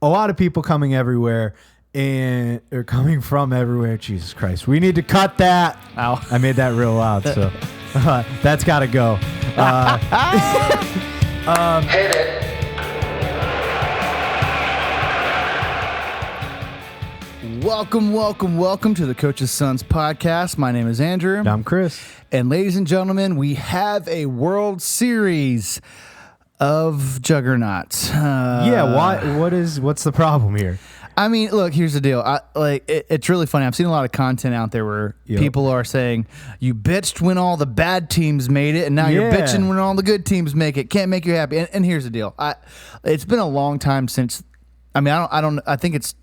a lot of people coming everywhere and or coming from everywhere. Jesus Christ, we need to cut that. Ow. I made that real loud, so that's got to go. Hit it. Welcome to the Coach's Sons podcast. My name is Andrew. I'm Chris. And ladies and gentlemen, we have a World Series of juggernauts. What's the problem here? I mean, look, here's the deal. It's really funny. I've seen a lot of content out there where people are saying, you bitched when all the bad teams made it, and now you're bitching when all the good teams make it. Can't make you happy. And here's the deal. It's been a long time since, I think it's,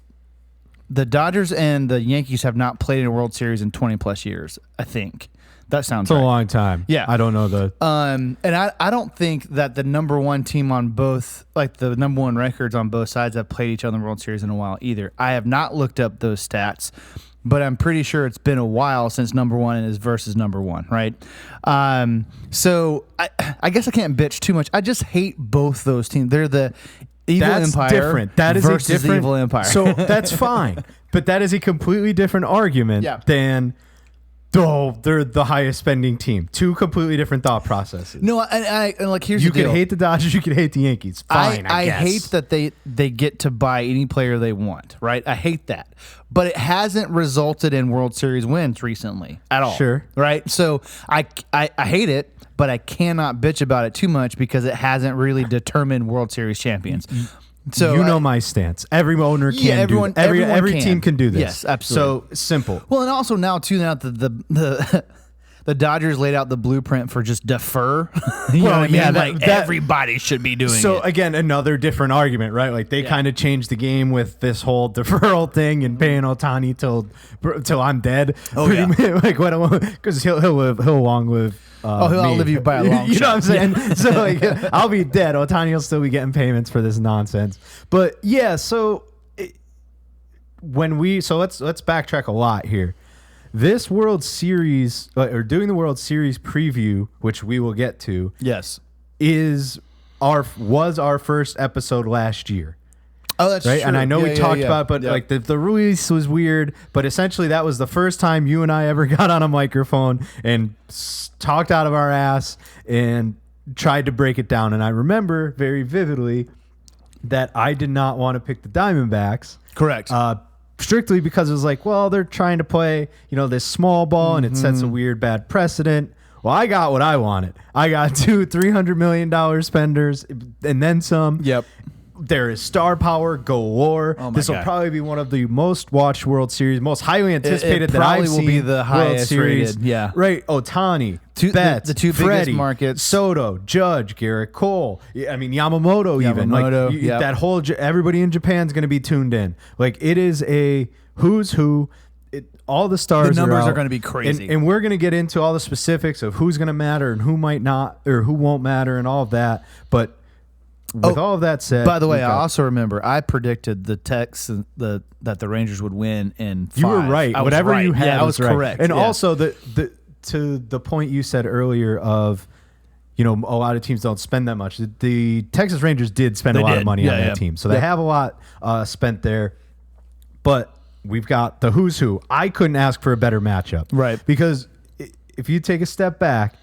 the Dodgers and the Yankees have not played in a World Series in 20 plus years, I think. That sounds right. It's a long time. Yeah. I don't know the... And I don't think that the number one team on both, like the number one records on both sides have played each other in the World Series in a while either. I have not looked up those stats, but I'm pretty sure it's been a while since number one is versus number one, right? So I guess I can't bitch too much. I just hate both those teams. They're the evil empire different. That is versus a different, the evil empire. So that's fine. But that is a completely different argument than... Oh, they're the highest spending team. Two completely different thought processes. No, and like here's you the deal. You can hate the Dodgers, you can hate the Yankees. Fine, I guess. I hate that they get to buy any player they want, right? I hate that. But it hasn't resulted in World Series wins recently at all. Sure. Right? So I hate it, but I cannot bitch about it too much because it hasn't really determined World Series champions. So my stance. Every owner can do that. Every team can do this. Yes, absolutely. So simple. Well, and also now too, the Dodgers laid out the blueprint for just defer. You know what I mean? Everybody should be doing it. So again, another different argument, right? Like they kind of changed the game with this whole deferral thing and paying Ohtani till I'm dead. Oh yeah. Like what? Because he'll long live. He'll outlive you by a long shot. You know what I'm saying? Yeah. So like, I'll be dead. Ohtani will still be getting payments for this nonsense. But yeah, so let's backtrack a lot here. This World Series, or doing the World Series preview, which we will get to, was our first episode last year. Oh, that's right. true. And I know we talked about it, but like the release was weird. But essentially, that was the first time you and I ever got on a microphone and talked out of our ass and tried to break it down. And I remember very vividly that I did not want to pick the Diamondbacks. Correct. Strictly because it was like, well, they're trying to play, this small ball, and it sets a weird bad precedent. Well, I got what I wanted. I got two $300 million spenders and then some. Yep. There is star power galore. This will probably be one of the most watched World Series, most highly anticipated that I've seen. Probably will be the highest rated. Yeah. Right. Ohtani, Betts, the two Freddie, biggest markets. Soto, Judge, Garrett Cole. I mean, Yamamoto even. Like, that whole, everybody in Japan's going to be tuned in. Like, it is a who's who. All the stars the numbers are going to be crazy. And we're going to get into all the specifics of who's going to matter and who might not, or who won't matter and all of that. But with all of that said, by the way, I also remember I predicted the Texans that the Rangers would win in 5. You were right. Whatever you had, I was right. correct. And also to the point you said earlier of, a lot of teams don't spend that much. The Texas Rangers did spend a lot of money on that team, so they have a lot spent there. But we've got the who's who. I couldn't ask for a better matchup, right? Because if you take a step back.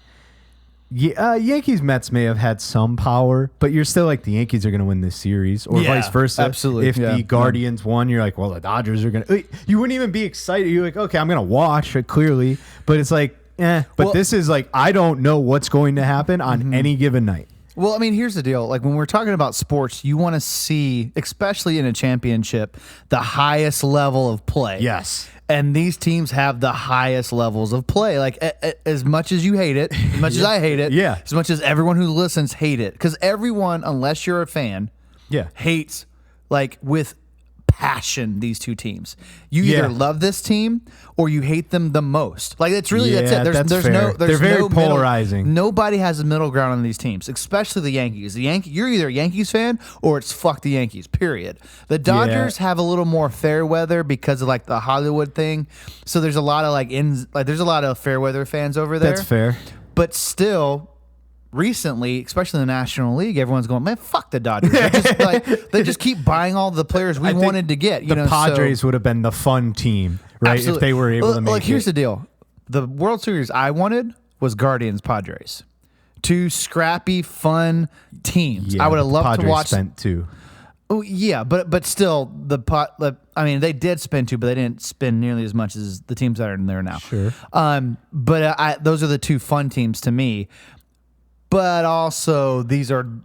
Yankees Mets may have had some power, but you're still like the Yankees are going to win this series, or vice versa. Absolutely. If the Guardians won, you're like, well, the Dodgers are going to. You wouldn't even be excited. You're like, okay, I'm going to watch it clearly, but it's like, But this is like, I don't know what's going to happen on any given night. Well, I mean, here's the deal. Like when we're talking about sports, you want to see, especially in a championship, the highest level of play. Yes. And these teams have the highest levels of play. Like as much as you hate it, as much as I hate it, as much as everyone who listens hate it, because everyone, unless you're a fan, hates like with passion these two teams. You either love this team or you hate them the most. Like it's really that's it. There's they're very polarizing. Nobody has a middle ground on these teams, especially the Yankees. You're either a Yankees fan or it's fuck the Yankees. Period. The Dodgers have a little more fair weather because of like the Hollywood thing. So there's a lot of there's a lot of fair weather fans over there. That's fair. But still, recently, especially in the National League, everyone's going, man, fuck the Dodgers. They just keep buying all the players we wanted to get. The Padres would have been the fun team, right? Absolutely. If they were able to make it. Here's the deal. The World Series I wanted was Guardians Padres. Two scrappy, fun teams. I would have loved to watch. Spent two. Oh yeah, but still they did spend two, but they didn't spend nearly as much as the teams that are in there now. Sure. But those are the two fun teams to me. But also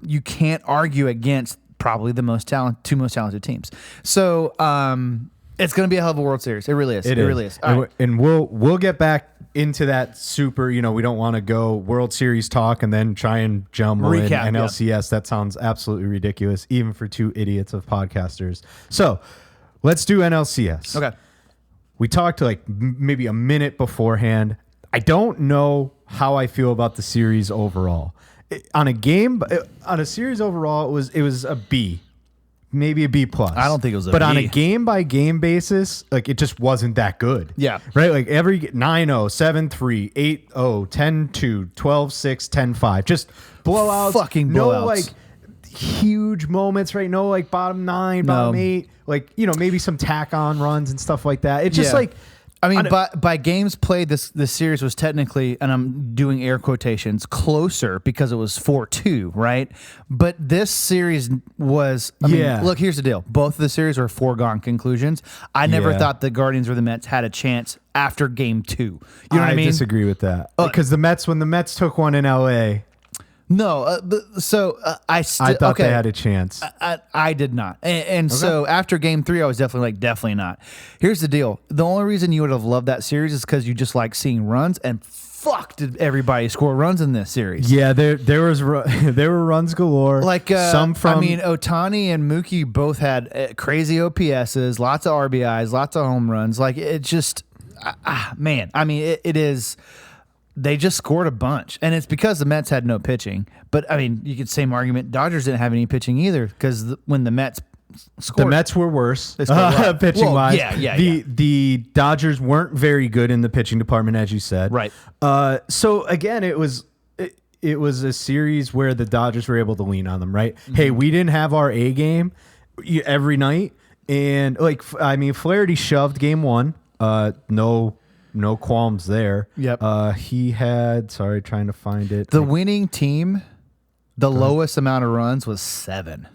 you can't argue against probably the two most talented teams. So it's going to be a hell of a World Series. It really is. It really is. And we'll get back into that super, we don't want to go World Series talk and then try and jumble in NLCS. Yeah. That sounds absolutely ridiculous, even for two idiots of podcasters. So let's do NLCS. Okay. We talked like maybe a minute beforehand. I don't know how I feel about the series overall. On a series overall, it was a B. Maybe a B plus. I don't think it was a but B. on a game by game basis, like it just wasn't that good. Yeah. Right? Like every 9-0, 7-3, 8-0, 10-2, 12-6, 10-5. Just blowouts. Fucking blowouts. No like huge moments, right? No like bottom 9, bottom 8. Like, maybe some tack on runs and stuff like that. It's just like I mean, by games played, this series was technically, and I'm doing air quotations, closer because it was 4-2, right? But this series was, I mean, look, here's the deal. Both of the series were foregone conclusions. I never thought the Guardians or the Mets had a chance after game 2. You know what I mean? I disagree with that. Because when the Mets took one in L.A., no, I thought they had a chance. I did not. And so after game 3, I was definitely not. Here's the deal. The only reason you would have loved that series is because you just like seeing runs, and fuck did everybody score runs in this series. Yeah, there were runs galore. Ohtani and Mookie both had crazy OPSs, lots of RBIs, lots of home runs. Like it just, man, I mean, it is. They just scored a bunch, and it's because the Mets had no pitching. But, I mean, you could same argument. Dodgers didn't have any pitching either because when the Mets scored... The Mets were worse Well, pitching-wise. yeah. The Dodgers weren't very good in the pitching department, as you said. Right. So, again, it was a series where the Dodgers were able to lean on them, right? Mm-hmm. Hey, we didn't have our A game every night. And, Flaherty shoved game 1. No qualms there. Yep. He had, trying to find it. The winning team, the lowest amount of runs was 7.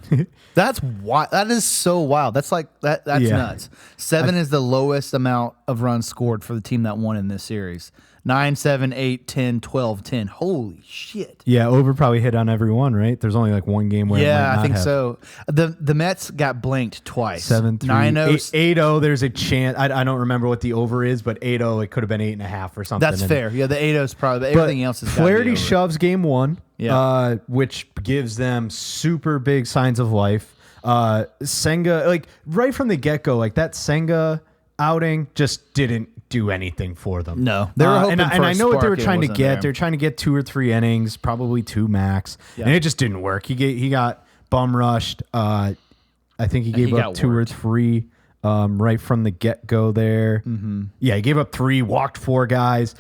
That's wild. That is so wild. That's that's nuts. 7 is the lowest amount of runs scored for the team that won in this series. 9, 7, 8, 10, 12, 10. Holy shit. Yeah, over probably hit on every one, right? There's only like one game where it might not I think have. So. The Mets got blanked twice. 7-3. 9-0. 8-0, there's a chance. I don't remember what the over is, but 8-0, it could have been 8.5 or something. That's fair. Yeah, the 8-0 is probably, but everything else is Flaherty shoves game 1, which gives them super big signs of life. Senga, right from the get-go, that Senga outing just didn't do anything for them. No, they were hoping and for I know what they were spark. trying to get. They were trying to get 2 or 3 innings, probably 2 max, and it just didn't work. He got bum rushed. I think he gave up 2 or 3 right from the get go there. Mm-hmm. Yeah, he gave up 3, walked 4 guys.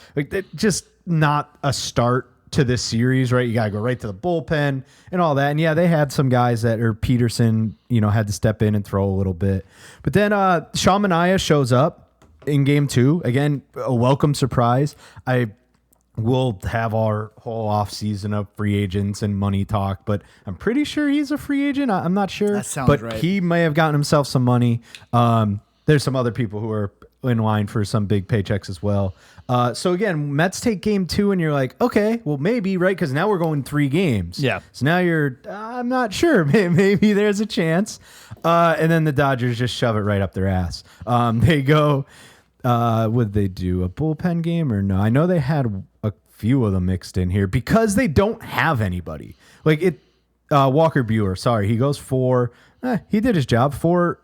Just not a start to this series, right? You got to go right to the bullpen and all that. And yeah, they had some guys Peterson, had to step in and throw a little bit. But then Sean Manaea shows up in game 2. Again, a welcome surprise. I will have our whole offseason of free agents and money talk, but I'm pretty sure he's a free agent. I'm not sure. That sounds but right. He may have gotten himself some money. There's some other people who are in line for some big paychecks as well. So again, Mets take game 2 and you're like, okay, well maybe, right? Because now we're going 3 games. Yeah. So now I'm not sure. Maybe there's a chance. And then the Dodgers just shove it right up their ass. They go, would they do a bullpen game or no? I know they had a few of them mixed in here because they don't have anybody. Walker Buehler, he goes 4. He did his job. 4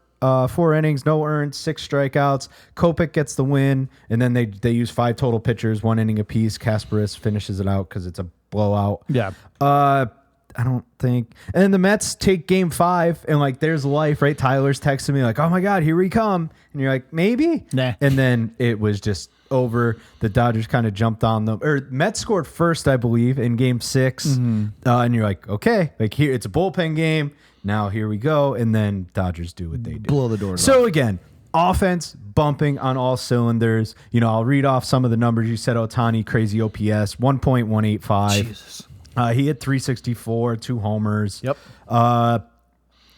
innings, no earned, 6 strikeouts. Kopech gets the win, and then they use 5 total pitchers, 1 inning apiece. Kasparis finishes it out because it's a blowout. Yeah. I don't think. And then the Mets take game 5, and there's life, right? Tyler's texting me oh my God, here we come. And you're like, maybe? Nah. And then it was just over. The Dodgers kind of jumped on them. Or Mets scored first, I believe, in Game 6. And you're like, okay, like here it's a bullpen game. Now here we go. And then Dodgers do what they do. Blow the doors So off. again, offense bumping on all cylinders. I'll read off some of the numbers. You said Ohtani, crazy OPS, 1.185. Jesus. He hit 364, 2 homers. Yep.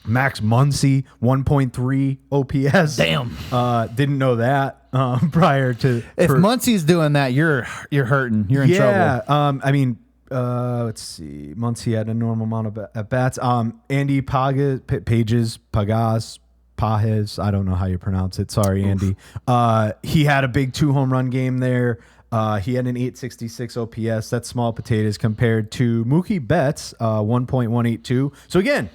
Max Muncy, 1.3 OPS. Damn. Didn't know that prior to. If Muncy's doing that, you're hurting. You're in trouble. Let's see. Muncy had a normal amount of at bats. Andy Pages, I don't know how you pronounce it. Sorry, Andy. He had a big 2 home run game there. He had an 866 OPS. That's small potatoes compared to Mookie Betts, 1.182. So again,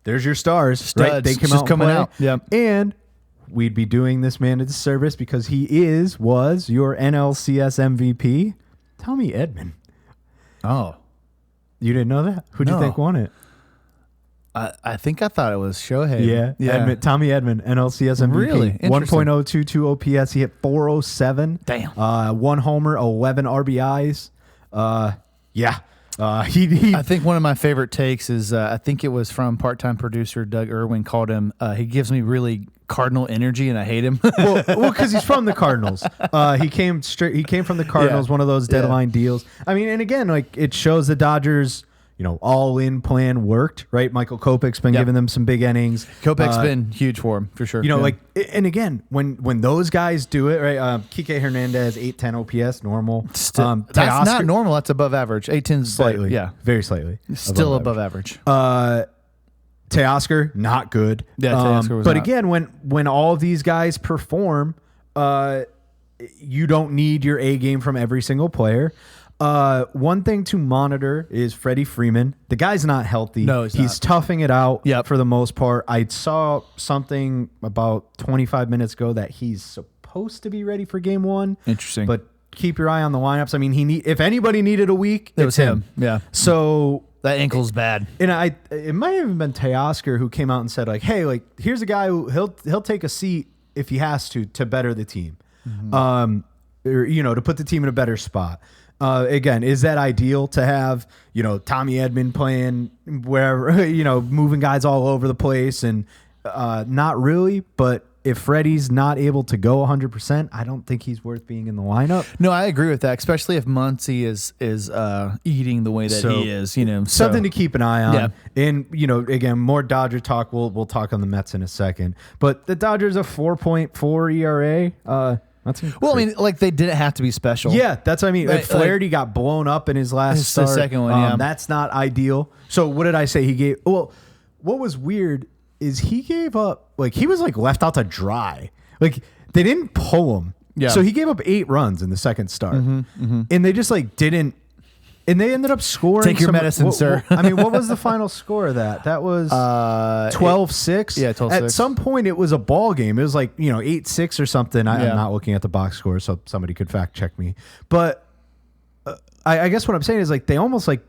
there's your stars. Studs. Right? They come out coming out. Yeah. And we'd be doing this man a disservice because he was your NLCS MVP, Tommy Edman. Oh. You didn't know that? Who do you think won it? I think I thought it was Shohei. Yeah. Tommy Edman, NLCS MVP. Really? 1.022 OPS. He hit 407. Damn. 1 homer, 11 RBIs. Yeah. I think one of my favorite takes is I think it was from part-time producer Doug Irwin called him. He gives me really Cardinal energy, and I hate him. well, because he's from the Cardinals. He came from the Cardinals. One of those deadline deals. I mean, and again, like it shows the Dodgers. All-in plan worked, right? Michael Kopech's been giving them some big innings. Kopech's been huge for him, for sure. And again, when those guys do it, right? Kike Hernandez, 810 OPS, normal. That's not normal. That's above average. 810's slightly. Yeah. Very slightly. Still above average. Teoscar, not good. Yeah, Teoscar was But not. again, when all of these guys perform, you don't need your A game from every single player. One thing to monitor is Freddie Freeman. The guy's not healthy. No, he's toughing it out Yep. for the most part. I saw something about 25 minutes ago that he's supposed to be ready for game 1. Interesting. But keep your eye on the lineups. I mean, if anybody needed a week, it was him. Yeah. So that ankle's bad. And it might have even been Teoscar who came out and said, like, hey, like, here's a guy who he'll take a seat if he has to better the team. Or, to put the team in a better spot. Again, is that ideal to have, Tommy Edman playing wherever, moving guys all over the place? And not really. But if Freddie's not able to go 100%, I don't think he's worth being in the lineup. No, I agree with that, especially if Muncy is eating the way that he is. Something to keep an eye on. Yeah. And, again, more Dodger talk. We'll talk on the Mets in a second. But the Dodgers a 4.4 ERA. Well, I mean, like they didn't have to be special. Yeah, that's what I mean. Right, Flaherty got blown up in his last start. The second one, yeah. That's not ideal. So what did I say? What was weird is he gave up, like he was like left out to dry. Like they didn't pull him. Yeah. So he gave up 8 runs in the second start. And they just like didn't. And they ended up scoring. Take your medicine, sir. I mean, what was the final score of that? That was 12-6. Yeah, 12-6. At some point, it was a ball game. It was like 8-6 or something. I'm not looking at the box score, so somebody could fact check me. But I guess what I'm saying is like they almost like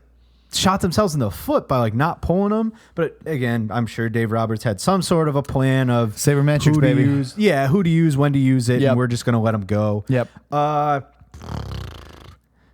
shot themselves in the foot by like not pulling them. But again, I'm sure Dave Roberts had some sort of a plan of sabermetrics, who to baby. use. Yeah, who to use, when to use it, and we're just gonna let them go. Yep.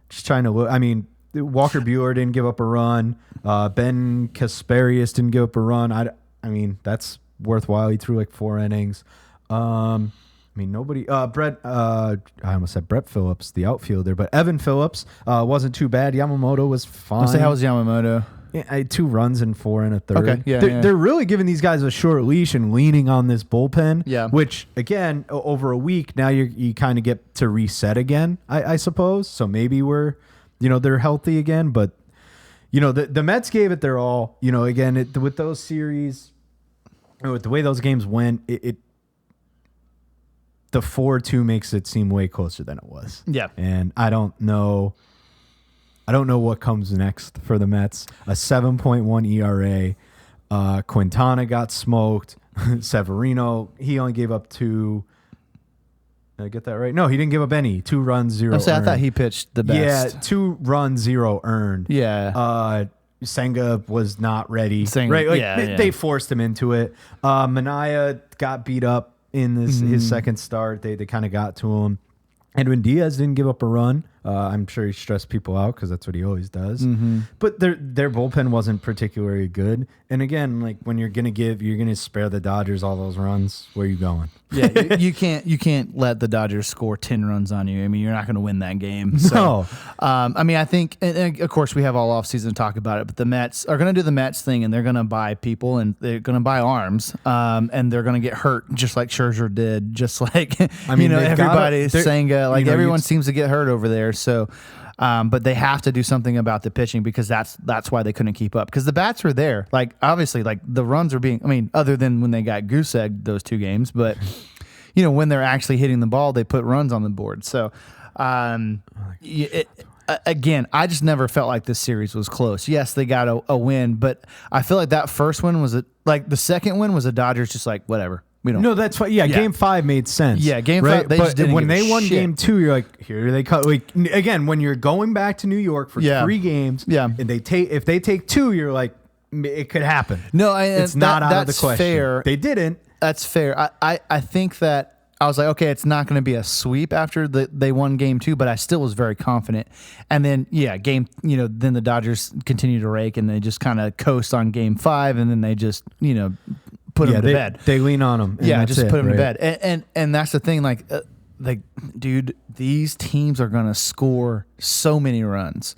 Just trying to look. I mean. Walker Buehler didn't give up a run. Ben Kasparius didn't give up a run. I mean, that's worthwhile. He threw like 4 innings. Nobody. Brett. I almost said Brett Phillips, the outfielder, but Evan Phillips wasn't too bad. Yamamoto was fine. How was Yamamoto? Yeah, 2 runs and 4 and a third. Okay, yeah, They're really giving these guys a short leash and leaning on this bullpen. Yeah. Which again, over a week now, you kind of get to reset again. I suppose. So maybe they're healthy again, but the Mets gave it their all. Again, with those series, with the way those games went, the 4-2 makes it seem way closer than it was. Yeah, and I don't know what comes next for the Mets. A 7.1 ERA. Quintana got smoked. Severino, he only gave up 2. Did I get that right? No, he didn't give up any. 2 runs, 0 earned. I thought he pitched the best. Yeah, 2 runs, 0 earned. Yeah. Senga was not ready. Senga, right? They forced him into it. Manaea got beat up in his second start. They kind of got to him. Edwin Diaz didn't give up a run. I'm sure he stressed people out because that's what he always does. Mm-hmm. But their bullpen wasn't particularly good. And again, like when you're gonna spare the Dodgers all those runs. Where are you going? Yeah, you can't let the Dodgers score 10 runs on you. I mean, you're not going to win that game. So, No. I mean, I think, and of course, we have all offseason to talk about it, but the Mets are going to do the Mets thing, and they're going to buy people, and they're going to buy arms, and they're going to get hurt just like Scherzer did, just like, I mean, everybody, Senga, like everyone you'd- seems to get hurt over there. So, but they have to do something about the pitching because that's why they couldn't keep up. Because the bats were there. Like, obviously, like the runs are being, I mean, other than when they got goose-egged those 2 games, but, when they're actually hitting the ball, they put runs on the board. So, again, I just never felt like this series was close. Yes, they got a win, but I feel like that first win was like the second win was the Dodgers just like, whatever. We don't. No, that's why. Yeah, Game 5 made sense. Yeah, Game 5. Right? They just didn't when give a they won shit. Game 2, you're like, here they come. Like again, when you're going back to New York for 3 games, and if they take 2, you're like, it could happen. No, it's not out of the question. Fair. They didn't. That's fair. I think that I was like, okay, it's not going to be a sweep after they won Game 2, but I still was very confident. And then then the Dodgers continue to rake, and they just kind of coast on Game 5, and then they just put them to bed. They lean on them. Just put them to bed. And that's the thing, like, dude, these teams are going to score so many runs.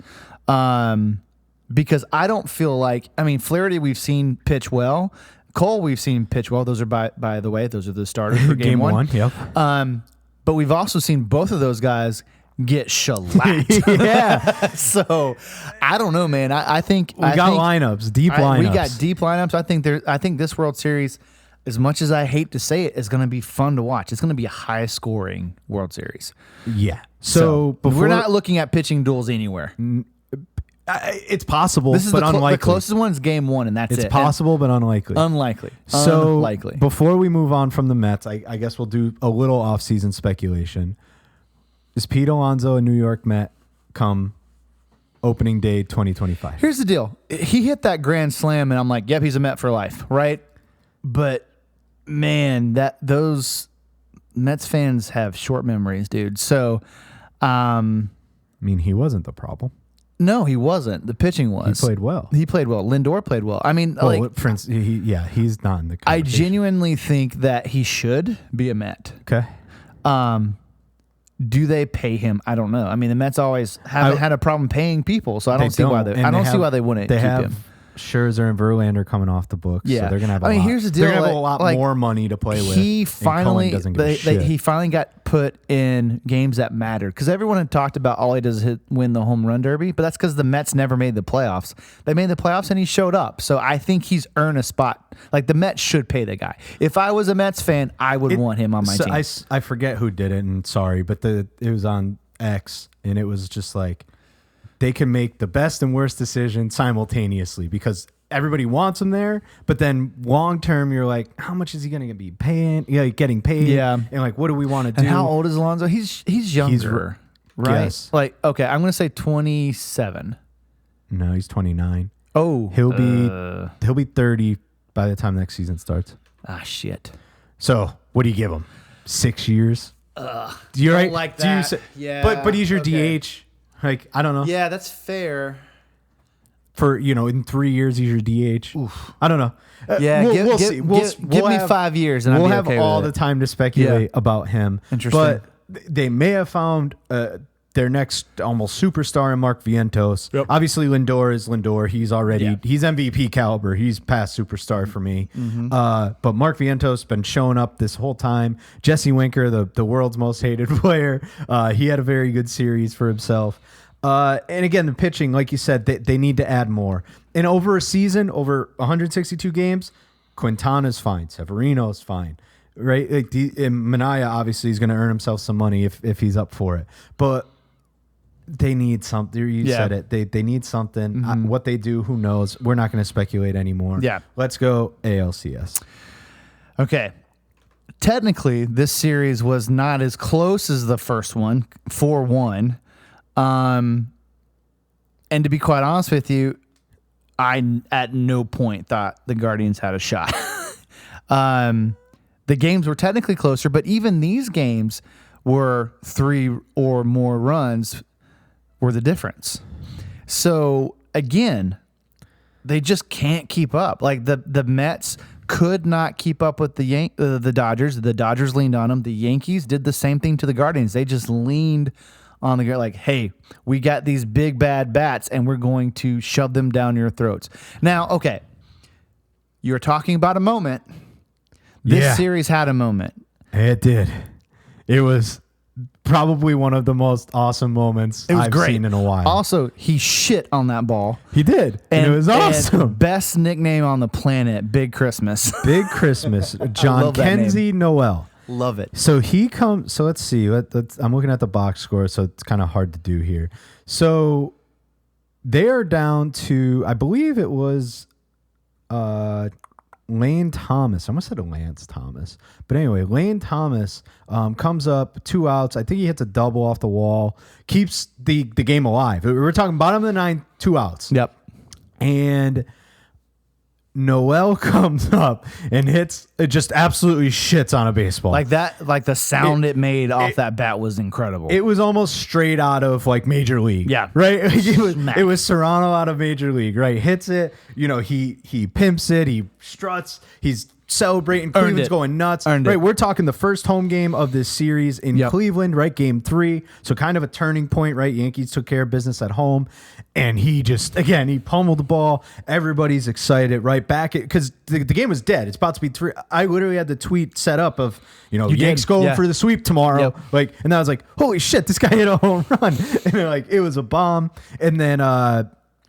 Because I don't feel like, I mean, Flaherty we've seen pitch well. Cole we've seen pitch well. Those are, by the way, those are the starters for Game 1. Yep. But we've also seen both of those guys get shellacked. Yeah. So I don't know, man. I think we got lineups, deep lineups. We got deep lineups. I think this World Series, as much as I hate to say it, is going to be fun to watch. It's going to be a high scoring World Series. Yeah. So we're not looking at pitching duels anywhere. It's possible, this is but unlikely. The closest one's Game 1, and that's it. It's possible, but unlikely. So unlikely. Before we move on from the Mets, I guess we'll do a little off-season speculation. Is Pete Alonso a New York Met come opening day 2025? Here's the deal. He hit that grand slam, and I'm like, yep, he's a Met for life, right? But, man, those Mets fans have short memories, dude. So, I mean, he wasn't the problem. No, he wasn't. The pitching was. He played well. Lindor played well. I mean, he's not in the conversation. I genuinely think that he should be a Met. Okay. Do they pay him? I don't know. I mean, the Mets always haven't had a problem paying people, so I don't see why they wouldn't keep him. Scherzer and Verlander coming off the books. Yeah, so they're gonna have. Here's the deal. They're gonna have a lot more money to play with. He finally, he finally got put in games that mattered because everyone had talked about all he does is win the home run derby, but that's because the Mets never made the playoffs. They made the playoffs and he showed up. So I think he's earned a spot. Like the Mets should pay the guy. If I was a Mets fan, I would want him on my team. I forget who did it, and sorry, but it was on X, and it was just like. They can make the best and worst decision simultaneously because everybody wants him there, but then long term, you're like, how much is he going to be paying? Yeah, getting paid. Yeah, and like, what do we want to do? And how old is Alonso? He's younger, right? Yes. Like, okay, I'm going to say 27. No, he's 29. Oh, he'll be 30 by the time next season starts. Ah, shit. So, what do you give him? 6 years? You're right. Like that. Yeah, but he's your DH. Like, I don't know. Yeah, that's fair. For, in 3 years, he's your DH. Oof. I don't know. Yeah, we'll see. Give me 5 years and we'll I'll be have okay all with the time to speculate about him. Interesting. But they may have found their next almost superstar in Mark Vientos. Yep. Obviously, Lindor is Lindor. He's already he's MVP caliber. He's past superstar for me. Mm-hmm. But Mark Vientos been showing up this whole time. Jesse Winker, the world's most hated player, he had a very good series for himself. And again, the pitching, like you said, they need to add more. And over a season, over 162 games, Quintana's fine. Severino's fine. Right? Like Minaya obviously is going to earn himself some money if he's up for it. But they need something. You said it. They need something. Mm-hmm. What they do, who knows? We're not going to speculate anymore. Yeah. Let's go ALCS. Okay. Technically, this series was not as close as the first one, 4-1. And to be quite honest with you, I at no point thought the Guardians had a shot. The games were technically closer, but even these games were 3 or more runs were the difference. So again, they just can't keep up. Like the Mets could not keep up with the Dodgers. The Dodgers leaned on them. The Yankees did the same thing to the Guardians. They just leaned on the guy like, hey, we got these big bad bats and we're going to shove them down your throats. Now, okay, you're talking about a moment. This series had a moment. It did. It was probably one of the most awesome moments I've seen in a while. Also, he shit on that ball. He did. And it was awesome. Best nickname on the planet, Big Christmas. Big Christmas. John Kenzie Noel. Love it. So he comes. So let's see. I'm looking at the box score, so it's kind of hard to do here. So they are down to, I believe it was Lane Thomas. I almost said Lance Thomas. But anyway, Lane Thomas comes up, 2 outs. I think he hits a double off the wall. Keeps the game alive. We're talking bottom of the 9th, 2 outs. Yep. And Noel comes up and hits, it just absolutely shits on a baseball. Like that, like the sound it made off that bat was incredible. It was almost straight out of like Major League. Yeah. Right? It was Serrano out of Major League, right? Hits it, he pimps it, he struts, he's celebrating, Cleveland's going nuts. Right? We're talking the first home game of this series in Cleveland, right? Game 3. So kind of a turning point, right? Yankees took care of business at home. And he just, again, he pummeled the ball. Everybody's excited, right? Back because the game was dead. It's about to be 3. I literally had the tweet set up of, Yanks going for the sweep tomorrow. Yep. Like, and I was like, holy shit, this guy hit a home run. And like, it was a bomb. And then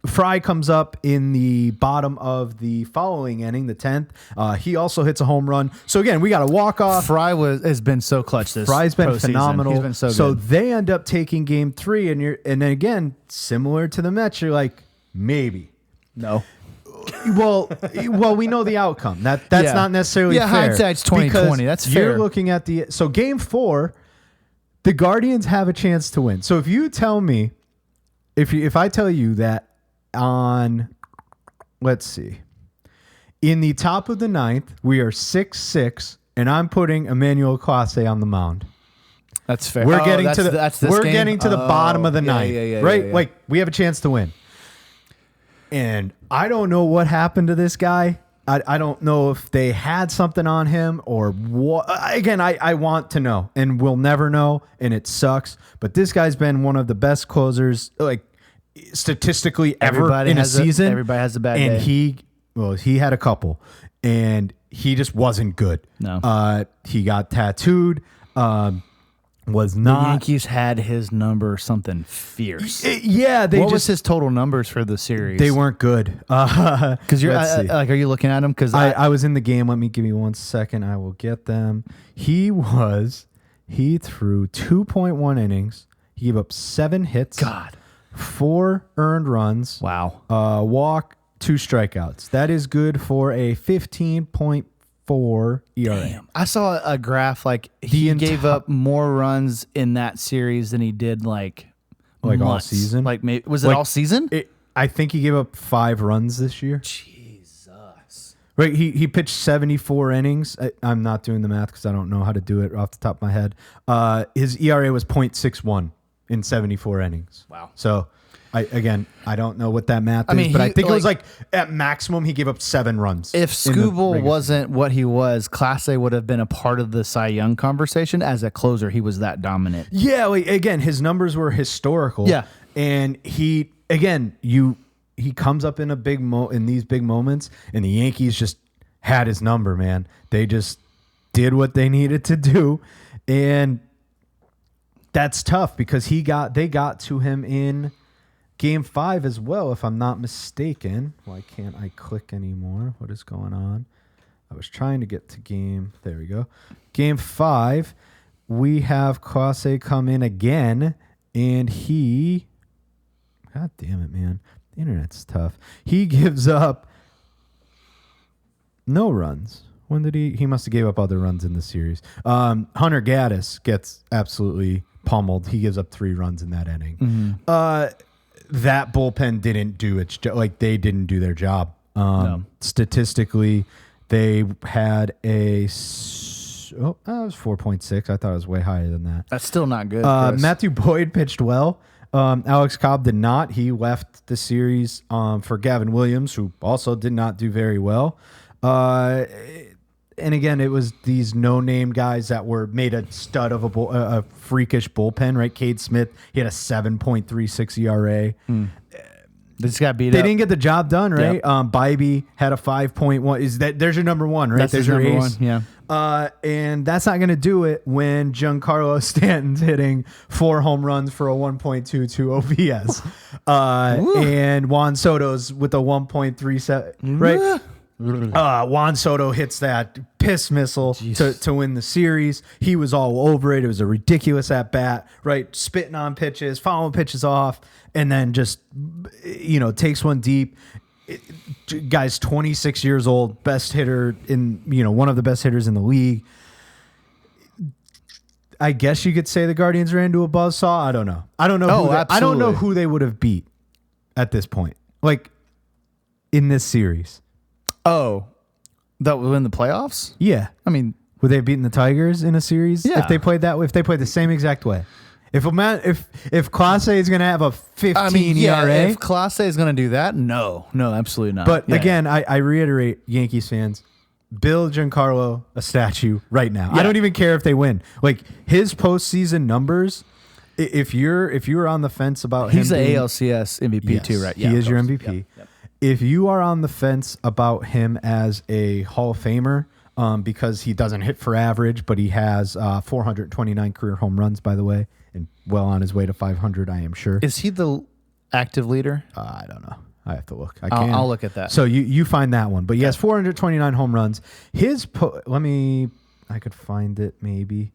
Fry comes up in the bottom of the following inning, the 10th. He also hits a home run. So again, we got a walk off. Fry has been so clutch this. Fry's been phenomenal. He's been so good. So they end up taking game 3, and then again, similar to the Mets, you're like, maybe. No. Well, we know the outcome. That's not necessarily fair. Hindsight's 2020. That's fair. You're looking at so game 4, the Guardians have a chance to win. So if you tell me, if I tell you that on, let's see, in the top of the 9th, we are 6-6, and I'm putting Emmanuel Clase on the mound. That's fair. We're getting to the bottom of the 9th, right? Yeah. Like we have a chance to win. And I don't know what happened to this guy. I don't know if they had something on him or what. Again, I want to know, and we'll never know, and it sucks. But this guy's been one of the best closers, like statistically ever in a season. Everybody has a bad day. And he had a couple, and he just wasn't good. No. He got tattooed. Was not. The Yankees had his number something fierce. What was his total numbers for the series? They weren't good. Because you're are you looking at them? Because I was in the game. Give me 1 second. I will get them. He threw 2.1 innings. He gave up 7 hits. God. 4 earned runs. Wow. Walk, 2 strikeouts. That is good for a 15.4 ERA. Damn. I saw a graph like he gave up more runs in that series than he did like months. All season. Like maybe was it all season? I think he gave up 5 runs this year. Jesus. Right, he pitched 74 innings. I'm not doing the math because I don't know how to do it off the top of my head. His ERA was .61 in 74 innings. Wow. So I don't know what that math is, but I think it was like at maximum he gave up 7 runs. If Skubal wasn't what he was, Clase would have been a part of the Cy Young conversation. As a closer, he was that dominant. Yeah, again, his numbers were historical. Yeah, and he comes up in in these big moments, and the Yankees just had his number, man. They just did what they needed to do, and that's tough because they got to him in Game 5 as well, if I'm not mistaken. Why can't I click anymore? What is going on? I was trying to get to there we go. Game 5, we have Clase come in again, and God damn it, man. The internet's tough. He gives up no runs. When did he must have gave up other runs in the series. Hunter Gaddis gets absolutely pummeled. He gives up 3 runs in that inning. Mm-hmm. That bullpen didn't do its job. Like, they didn't do their job. No. Statistically, they had a was 4.6. I thought it was way higher than that. That's still not good. Chris. Matthew Boyd pitched well. Alex Cobb did not. He left the series for Gavin Williams, who also did not do very well. And again, it was these no-name guys that were made a stud of a freakish bullpen, right? Cade Smith, he had a 7.36 ERA. They just got beat They up. didn't get the job done, right? Yep. Bybee had a 5.1. There's your number one, right? That's there's his your number ace. one, yeah. And that's not going to do it when Giancarlo Stanton's hitting 4 home runs for a 1.22 OPS. And Juan Soto's with a 1.37, right? Juan Soto hits that piss missile to win the series. He was all over it. It was a ridiculous at bat, right? Spitting on pitches, following pitches off, and then just, takes one deep. Guy's 26 years old, best hitter one of the best hitters in the league. I guess you could say the Guardians ran into a buzzsaw. I don't know. I don't know who they would have beat at this point, like in this series. Oh, that would win the playoffs? Yeah. I mean, would they have beaten the Tigers in a series if they played the same exact way? If Clase is going to have a 15 ERA, if Clase is going to do that, no, absolutely not. But again, I reiterate, Yankees fans, build Giancarlo a statue right now. I don't even care if they win. Like his postseason numbers. If you're on the fence about he's him, the ALCS MVP too, right? Yeah, he is your MVP. Yep. If you are on the fence about him as a Hall of Famer, because he doesn't hit for average, but he has 429 career home runs, by the way, and well on his way to 500, I am sure. Is he the active leader? I don't know. I have to look. I'll look at that. So you find that one. But yes, 429 home runs. I could find it maybe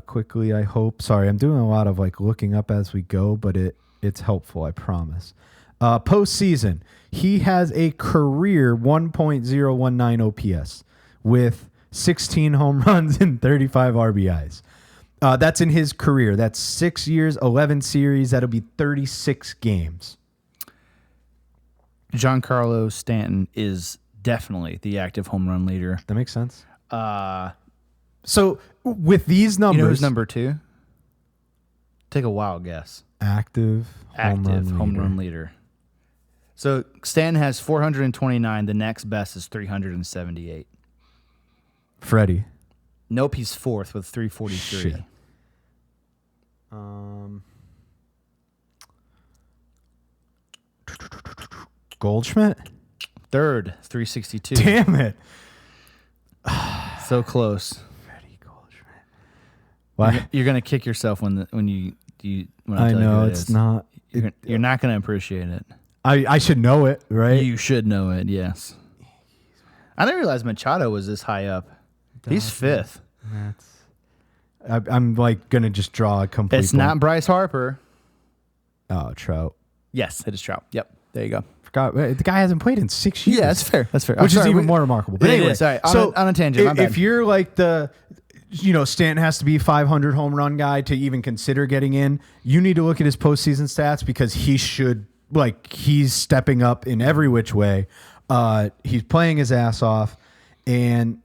quickly, I hope. Sorry, I'm doing a lot of looking up as we go, but it's helpful, I promise. Postseason, he has a career 1.019 OPS with 16 home runs and 35 RBIs. That's in his career. That's 6 years, 11 series. That'll be 36 games. Giancarlo Stanton is definitely the active home run leader. That makes sense. So with these numbers, you know who's number 2? Take a wild guess. Active home run leader. So Stanton has 429. The next best is 378. Freddie. Nope, he's 4th with 343. Shit. Goldschmidt? 3rd, 362. Damn it. So close. Freddie Goldschmidt. Why? You're gonna kick yourself when I know it's not. You're not gonna appreciate it. I should know it, right? You should know it. Yes. I didn't realize Machado was this high up. He's 5th. I'm gonna just draw a complete. It's not Bryce Harper. Oh, Trout. Yes, it is Trout. Yep. There you go. Forgot the guy hasn't played in 6 years. Yeah, that's fair. That's fair. Which is even more remarkable. But anyway, sorry. On a tangent. My bad. If you're Stanton has to be 500 home run guy to even consider getting in, you need to look at his postseason stats because he should he's stepping up in every which way. He's playing his ass off, and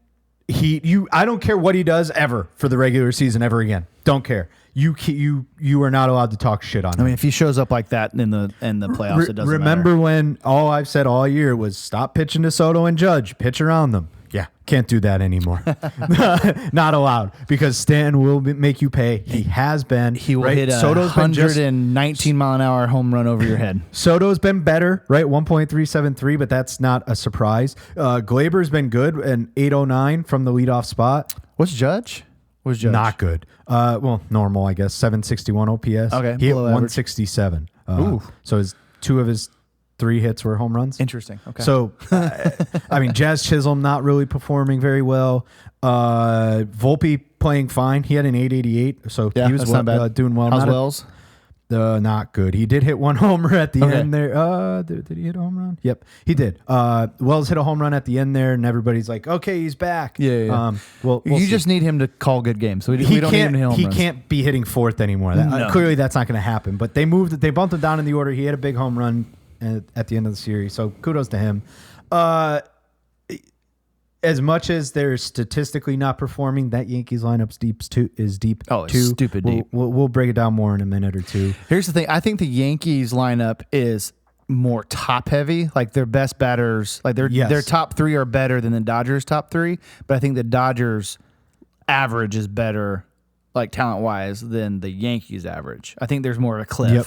I don't care what he does ever for the regular season ever again. Don't care. You are not allowed to talk shit on him. I mean, if he shows up like that in the playoffs, it doesn't Remember matter. when all I've said all year was stop pitching to Soto and Judge, pitch around them. Yeah, can't do that anymore. Not allowed because Stanton will make you pay. He has been. He will hit a 119 mile an hour home run over your head. Soto's been better, right? 1.373, but that's not a surprise. Glaber's been good, and 809 from the leadoff spot. What's Judge? Not good. Normal, I guess. 761 OPS. Okay, he hit 167. So two of his 3 hits were home runs. Interesting. Okay. So, Jazz Chisholm not really performing very well. Volpe playing fine. He had an 888, so he was doing well. How's Wells? Not good. He did hit one homer at the end there. Did he hit a home run? Yep, he did. Wells hit a home run at the end there, and everybody's like, okay, he's back. Yeah. We'll you just need him to call good games. So we don't need him to hit home runs. He can't be hitting 4th anymore. Clearly, that's not going to happen. But they bumped him down in the order. He had a big home run at the end of the series, so kudos to him. as much as they're statistically not performing, that Yankees lineup's deep. Oh, it's too. stupid deep. We'll break it down more in a minute or two. Here's the thing. I think the Yankees lineup is more top heavy. Like their best batters, like their top three are better than the Dodgers' top three. But I think the Dodgers' average is better, like talent wise, than the Yankees' average. I think there's more of a cliff. Yep.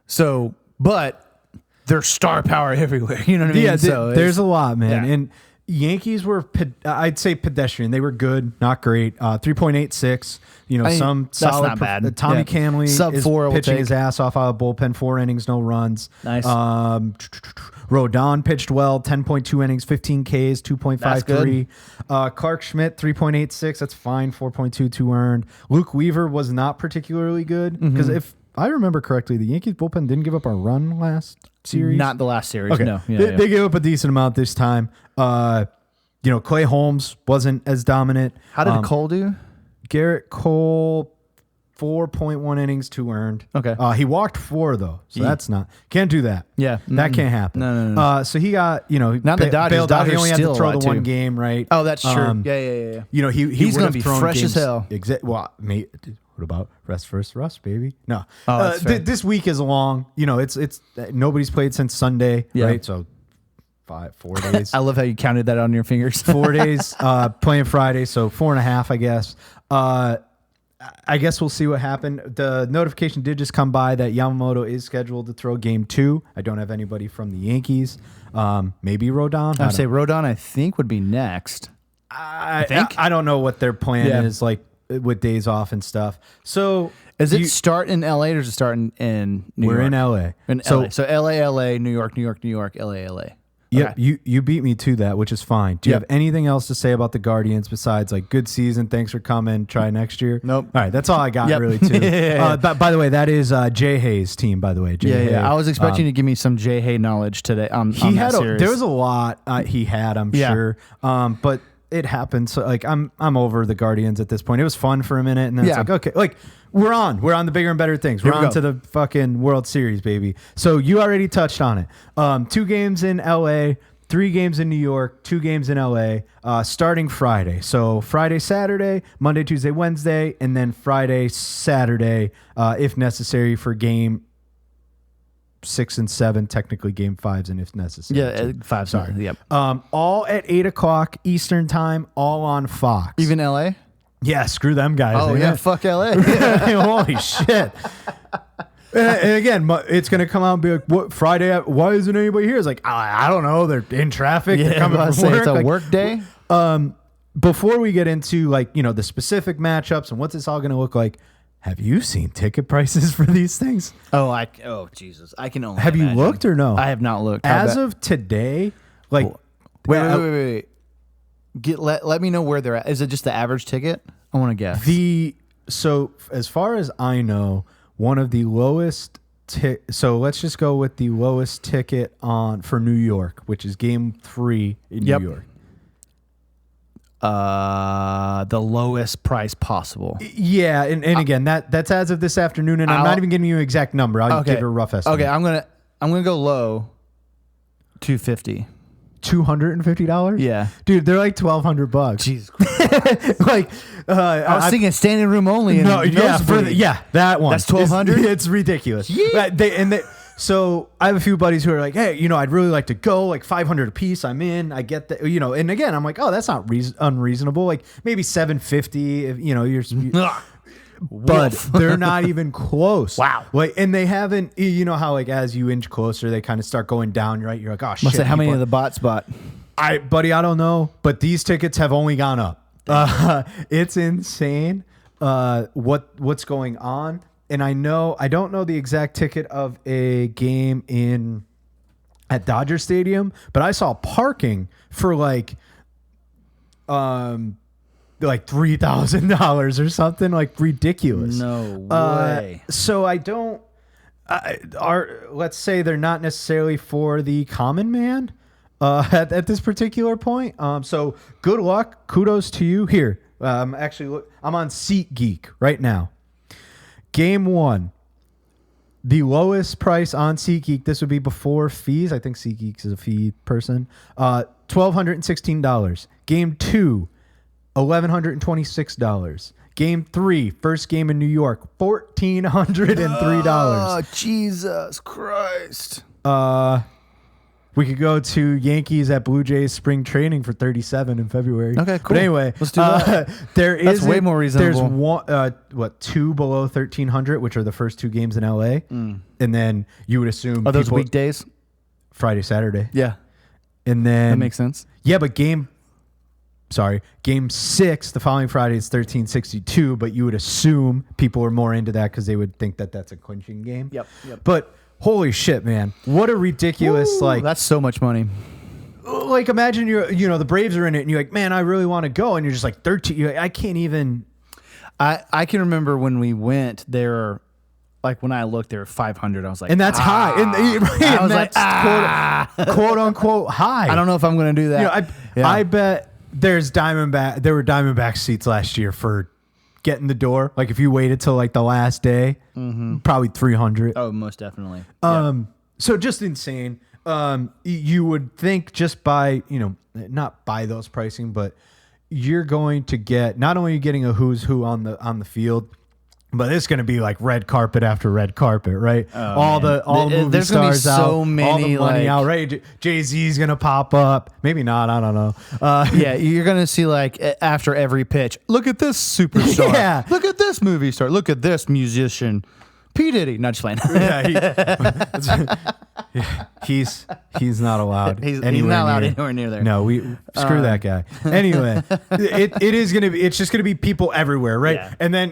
So, but there's star power everywhere. You know what I mean? Yeah, So there's a lot, man. Yeah. And Yankees were, I'd say, pedestrian. They were good, not great. 3.86. You know, I mean, some that's solid. not bad. Tommy Yeah. Camley Sub is 4 will pitching take. his ass off out of bullpen. 4 innings, no runs. Nice. Rodon pitched well. 10.2 innings, 15 Ks, 2.53. Clark Schmidt 3.86. That's fine. 4.22 earned. Luke Weaver was not particularly good because if I remember correctly, the Yankees bullpen didn't give up a run last series. Not the last series. Okay. No. Yeah, They gave up a decent amount this time. You know, Clay Holmes wasn't as dominant. How did Cole do? Garrett Cole, 4.1 innings, 2 earned. Okay. He walked 4 though, so that's not can't do that. Yeah. That can't happen. No. So he got Not the Dodgers. bailed out. He Dodgers only had to steal a throw lot, the one too. game, right? Oh, that's true. Yeah. You know, He's would gonna have be thrown fresh as games- hell. Well, mate, what about rest first, Russ, baby? No. Oh, that's fair. This week is long. You know, it's nobody's played since Sunday, Yeah. right? So 4 days. I love how you counted that on your fingers. 4 days, playing Friday, so 4.5, I guess. I guess we'll see what happened. The notification did just come by that Yamamoto is scheduled to throw game 2. I don't have anybody from the Yankees. Maybe Rodon. I'd say Rodon, I think, would be next. I think. I don't know what their plan Yeah. is, like with days off and stuff. So Does it start in LA or does it start in New York? we're in LA. In LA. So LA, New York, LA. Yep, Okay. you beat me to that, which is fine. Do you Yep. have anything else to say about the Guardians besides like good season? Thanks for coming. Try next year. Nope. All right, that's all I got Yep. really too. Yeah. By the way, that is Jay Hayes' team. By the way, Jay Hay. I was expecting you to give me some Jay Hay knowledge today. He had there was a lot he had. I'm Yeah. sure, but it happened. So like I'm over the Guardians at this point. It was fun for a minute, and then it's Yeah. like okay, like. We're on the bigger and better things. We're Here we on go. to the fucking World Series, baby. So you already touched on it. 2 games in LA, 3 games in New York, 2 games in LA, starting Friday. So Friday, Saturday, Monday, Tuesday, Wednesday, and then Friday, Saturday, if necessary for game 6 and 7, technically game 5s, and if necessary. Yeah, 5. Sorry. Yep. All at 8:00 Eastern time, all on Fox. Even LA? Yeah, screw them guys. Oh, They yeah. got- Fuck LA. Holy shit. And again, it's going to come out and be like, "What Friday? Why isn't anybody here?" It's like, I don't know. They're in traffic. They're coming I was from saying, work. it's a Like, work day. before we get into like the specific matchups and what's this all going to look like, have you seen ticket prices for these things? Oh, Jesus. I can only Have you imagine. looked or no? I have not looked. As of today, like, Wait. Let me know where they're at. Is it just the average ticket? I want to guess. So as far as I know, one of the lowest. So let's just go with the lowest ticket for New York, which is Game 3 in Yep. New York. The lowest price possible. Yeah, and again, that's as of this afternoon, and I'm not even giving you an exact number. I'll give you a rough estimate. Okay, I'm gonna go low. $250. $250. Yeah, dude, they're like $1,200. Jesus. Like, I was thinking standing room only. And that one. That's $1,200? It's ridiculous. Yeah. So I have a few buddies who are like, hey, I'd really like to go, like $500 a piece. I'm in. I get that, and again, I'm like, oh, that's not unreasonable. Like maybe $750. If you're. But they're not even close. Wow. Like, and they haven't. How like as you inch closer, they kind of start going down. Right? You're like, oh shit. Must say how many of the bots bought? I don't know, but these tickets have only gone up. It's insane. What's going on? And I don't know the exact ticket of a game at Dodger Stadium, but I saw parking for like $3,000 or something, like ridiculous. No way. So let's say they're not necessarily for the common man at this particular point. So good luck. Kudos to you. Here, I'm on SeatGeek right now. Game 1, The lowest price on SeatGeek, this would be before fees. I think SeatGeek is a fee person. $1,216. Game 2, $1,126. Game 3, first game in New York, $1,403. Oh, Jesus Christ. We could go to Yankees at Blue Jays spring training for $37 in February. Okay, cool. But anyway, let's do that. That's way more reasonable. There's one, two below 1,300, which are the first 2 games in LA, and then you would assume are those weekdays? Friday, Saturday. Yeah, and then that makes sense. Yeah, but game 6 the following Friday is 1,362, but you would assume people are more into that because they would think that that's a clinching game. Yep. But holy shit, man! What a ridiculous that's so much money. Like imagine the Braves are in it and you're like, man, I really want to go, and you're just like 13. You're like, I can't even. I can remember when we went there. Like when I looked, there were 500. I was like, and that's high. And I was that's like, quote unquote high. I don't know if I'm going to do that. I bet there were Diamondback seats last year for getting the door. Like if you waited till like the last day, probably 300. Oh, most definitely. So just insane. You would think just by, not by those pricing, but you're going to get, not only are you getting a who's who on the field, but it's going to be like red carpet after red carpet, right? All the movie there's gonna be stars so out, many, all the money like- out, right? Jay-Z's going to pop up. Maybe not. I don't know. Yeah, you're going to see like after every pitch, look at this superstar. Yeah. Look at this movie star. Look at this musician. P. Diddy. Not just playing. He's not allowed. He's not allowed anywhere near there. No, we screw that guy. Anyway, it's just gonna be people everywhere, right? Yeah. And then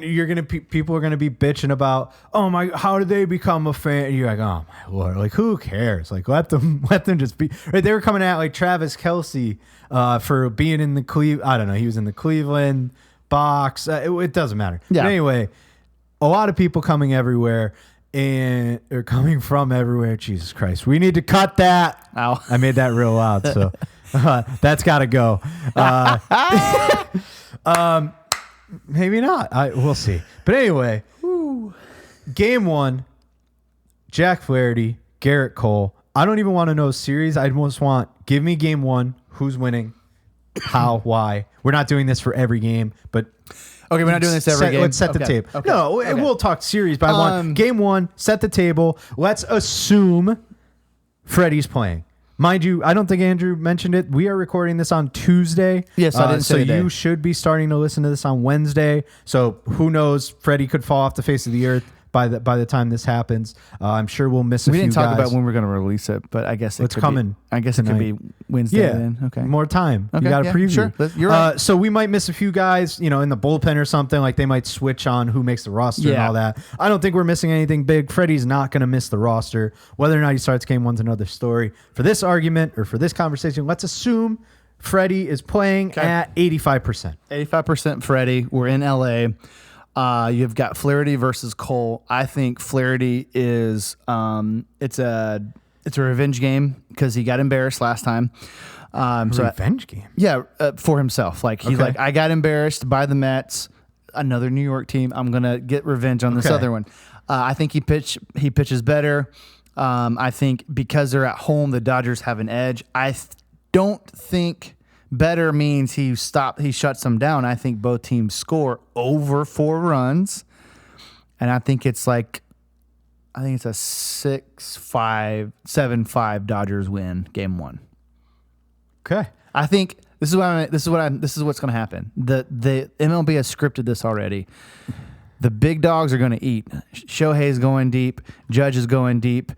people are gonna be bitching about, oh my, how did they become a fan? And you're like, oh my Lord, like who cares? Like let them just be. Right? They were coming at like Travis Kelce for being in the I don't know. He was in the Cleveland box. It doesn't matter. Yeah. But anyway, a lot of people coming everywhere. And they're coming from everywhere. Jesus Christ. We need to cut that. Ow. I made that real loud. So that's got to go. Maybe not. We'll see. But anyway, Game 1, Jack Flaherty, Garrett Cole. I don't even want to know series. I just want, give me Game 1. Who's winning? How? Why? We're not doing this for every game, but... Okay, we're not doing this every game. Let's set the table. Okay. No, we'll talk series, but I want Game 1, set the table. Let's assume Freddie's playing. Mind you, I don't think Andrew mentioned it. We are recording this on Tuesday. Yes, I didn't say the day. You should be starting to listen to this on Wednesday. So who knows? Freddie could fall off the face of the earth by the time this happens. I'm sure we'll miss a few guys. We didn't talk about when we're going to release it, but I guess it's coming. I guess it could be Wednesday. Yeah. Then. Okay. More time. Okay, You got a preview. Sure. You're right. So we might miss a few guys, in the bullpen or something. Like they might switch on who makes the roster and all that. I don't think we're missing anything big. Freddie's not going to miss the roster. Whether or not he starts Game 1's another story. For this argument or for this conversation, let's assume Freddie is playing at 85%. 85% Freddie. We're in LA. You've got Flaherty versus Cole. I think Flaherty is it's a revenge game because he got embarrassed last time. Revenge game. Yeah, for himself. Like he's like, I got embarrassed by the Mets, another New York team. I'm gonna get revenge on this other one. I think he pitches better. I think because they're at home, the Dodgers have an edge. I don't think better means he shuts them down. I think both teams score over 4 runs, and I think it's a 6-5, 7-5 Dodgers win Game 1. Okay. I think this is what's going to happen. The MLB has scripted this already. The big dogs are going to eat. Shohei's going deep. Judge is going deep.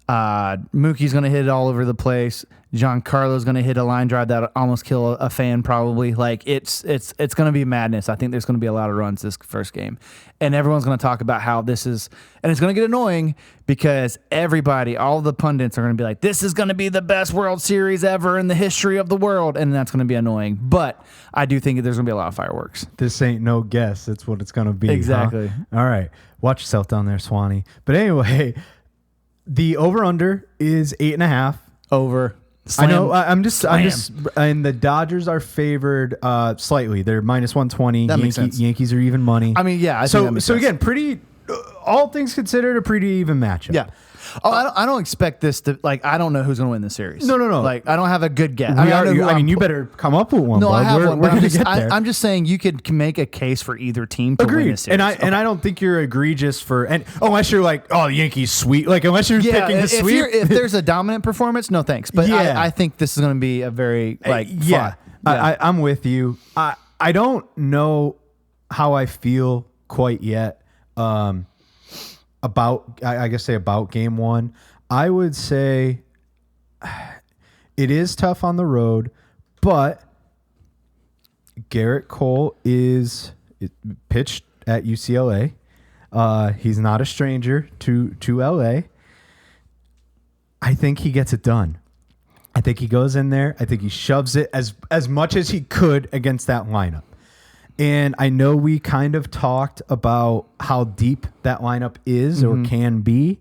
Mookie's going to hit it all over the place. Giancarlo's going to hit a line drive that almost kill a fan probably. Like it's going to be madness. I think there's going to be a lot of runs this first game. And everyone's going to talk about how this is, and it's going to get annoying because all the pundits are going to be like, this is going to be the best World Series ever in the history of the world. And that's going to be annoying. But I do think there's going to be a lot of fireworks. This ain't no guess. That's what it's going to be. Exactly. Huh? All right. Watch yourself down there, Swanee. But anyway, the over-under is 8.5. Over. Slam. I know. I'm just, and the Dodgers are favored slightly. They're -120. That makes sense. Yankees are even money. I mean, yeah. I think that makes sense. Again, pretty all things considered, a pretty even matchup. Yeah. Oh, I don't expect this to, like, I don't know who's going to win the series. No. Like, I don't have a good guess. You better come up with one. No, bud. I have one. We're But going to get there. I'm just saying you could make a case for either team to win a series. And I don't think you're egregious unless you're like, the Yankees sweep. Like, unless you're picking the sweep. If there's a dominant performance, no thanks. But I think this is going to be a very, fun. I'm with you. I don't know how I feel quite yet about game one. I would say it is tough on the road, but Garrett Cole is pitched at UCLA. He's not a stranger to LA. I think he gets it done. I think he goes in there. I think he shoves it as much as he could against that lineup. And I know we kind of talked about how deep that lineup is or can be,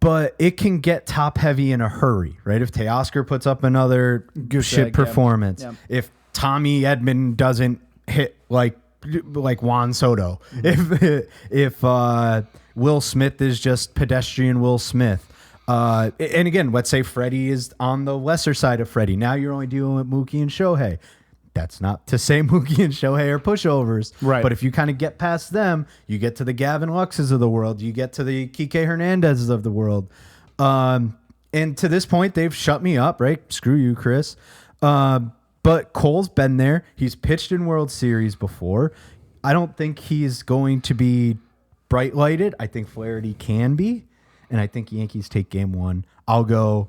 but it can get top heavy in a hurry, right? If Teoscar puts up another shit performance, if Tommy Edman doesn't hit like Juan Soto, if Will Smith is just pedestrian Will Smith, and again, let's say Freddie is on the lesser side of Freddie. Now you're only dealing with Mookie and Shohei. That's not to say Mookie and Shohei are pushovers. Right. But if you kind of get past them, you get to the Gavin Luxes of the world. You get to the Kike Hernandezes of the world. And to this point, they've shut me up, right? Screw you, Chris. But Cole's been there. He's pitched in World Series before. I don't think he's going to be bright lighted. I think Flaherty can be. And I think Yankees take game one. I'll go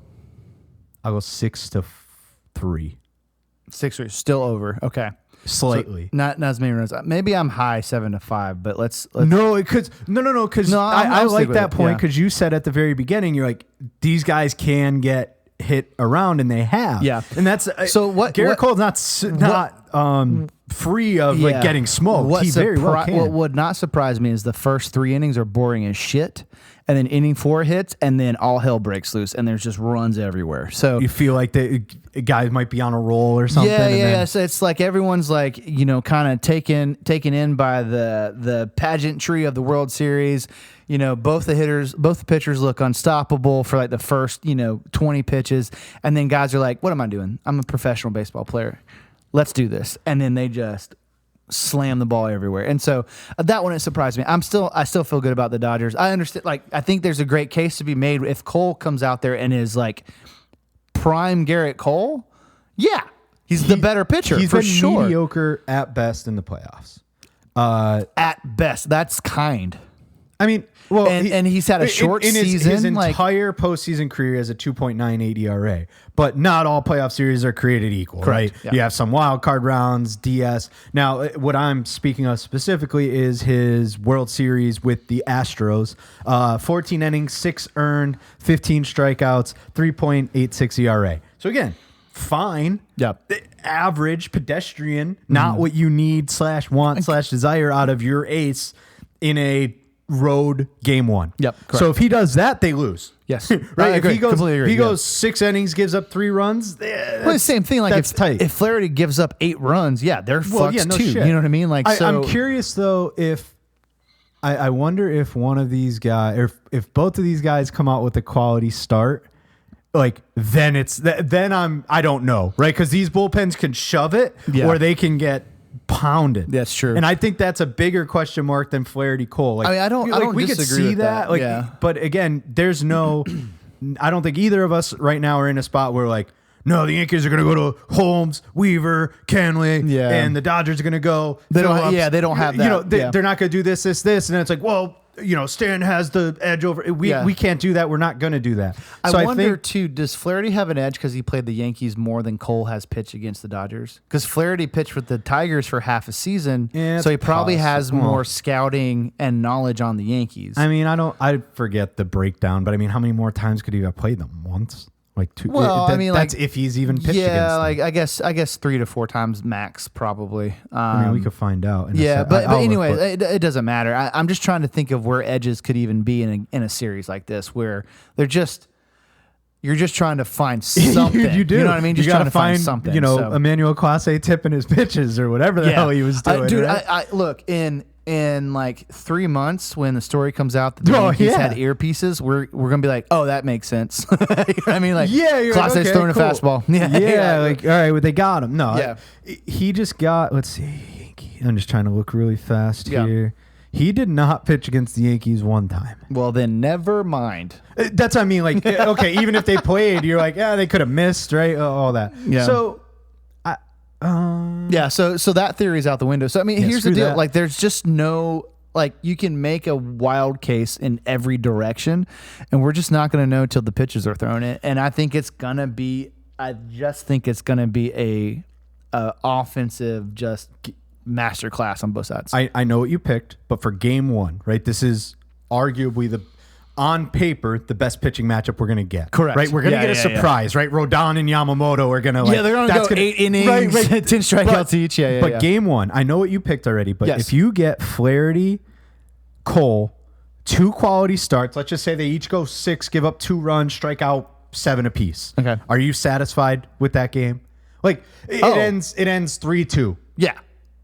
6-3. 6-3, still over. Okay, slightly, so not as many runs. Maybe I'm high 7-5, but let's no, because I like that point because you said at the very beginning you're like these guys can get hit around and they have, and that's so what Garrett Cole's not free of like getting smoked. He very well can. What would not surprise me is the first 3 innings are boring as shit. And then inning 4 hits, and then all hell breaks loose, and there's just runs everywhere. So you feel like the guys might be on a roll or something. Yeah. So it's like everyone's like kind of taken in by the pageantry of the World Series. Both the pitchers look unstoppable for like the first 20 pitches, and then guys are like, "What am I doing? I'm a professional baseball player. Let's do this." And then they just slam the ball everywhere. And so that one, it surprised me. I still feel good about the Dodgers. I understand. Like, I think there's a great case to be made if Cole comes out there and is like prime Garrett Cole. Yeah, he's the better pitcher. He's for been sure. Mediocre at best in the playoffs. At best, that's kind. I mean, well, and he's had a short season. His entire postseason career has a 2.98 ERA, but not all playoff series are created equal, correct. Right? Yeah. You have some wild card rounds, DS. Now, what I'm speaking of specifically is his World Series with the Astros. 14 innings, 6 earned, 15 strikeouts, 3.86 ERA. So again, fine. Yep. Average, pedestrian, not what you need / desire out of your ace in a road game one. Yep. Correct. So if he does that, they lose. Yes. Right. If he goes 6 innings, gives up 3 runs. Well, the same thing. Like if Flaherty gives up 8 runs, they're fucked too. Shit. You know what I mean? Like, I'm curious though if I wonder if one of these guys, or if both of these guys come out with a quality start, like then I don't know, right? Because these bullpens can shove it, or they can get pounded. That's true. And I think that's a bigger question mark than Flaherty Cole. Like, I don't we could disagree see with that. Like, but again, there's no. I don't think either of us right now are in a spot where like, no, the Yankees are going to go to Holmes, Weaver, Canley, and the Dodgers are going to go. They don't have that. They're not going to do this, and then it's like, well, Stan has the edge over. We can't do that. We're not going to do that. I wonder too, does Flaherty have an edge because he played the Yankees more than Cole has pitched against the Dodgers? Because Flaherty pitched with the Tigers for half a season, so he probably has more scouting and knowledge on the Yankees. I mean, I forget the breakdown, but I mean, how many more times could he have played them? Once? Like 2? Well, that's if he's even pitched against them. like I guess 3 to 4 times max probably. I mean, we could find out. But anyway, it doesn't matter. I'm just trying to think of where edges could even be in a series like this, where you're just trying to find something. You do. You know what I mean? Just trying to find something. Emmanuel Clase tipping his pitches or whatever the hell he was doing. Dude, right? I look in in like 3 months, when the story comes out that the Yankees had earpieces, we're gonna be like, oh, that makes sense. You know what I mean? Like, you're Clase like, okay, throwing cool. a fastball. Like, all right, well, they got him. No, Yeah. He just got. Let's see. I'm just trying to look really fast here. He did not pitch against the Yankees one time. Well, then never mind. That's what I mean. Like, okay, even if they played, you're like, yeah, they could have missed, right? All that. Yeah. So, So that theory is out the window. So I mean, here's the deal. That. Like, there's just no, like, you can make a wild case in every direction, and we're just not going to know till the pitches are thrown in. And I think it's gonna be. I just think it's gonna be a offensive just masterclass on both sides. I know what you picked, but for game one, right? This is arguably on paper, the best pitching matchup we're going to get. Correct. Right? We're going to get a surprise, right? Rodon and Yamamoto are going to they're going to go 8 innings, 10 strikeouts each. But game one, I know what you picked already, but Yes. if you get Flaherty, Cole, 2 quality starts, let's just say they each go 6, give up 2 runs, strike out 7 apiece. Okay. Are you satisfied with that game? Like, it ends 3-2. Yeah.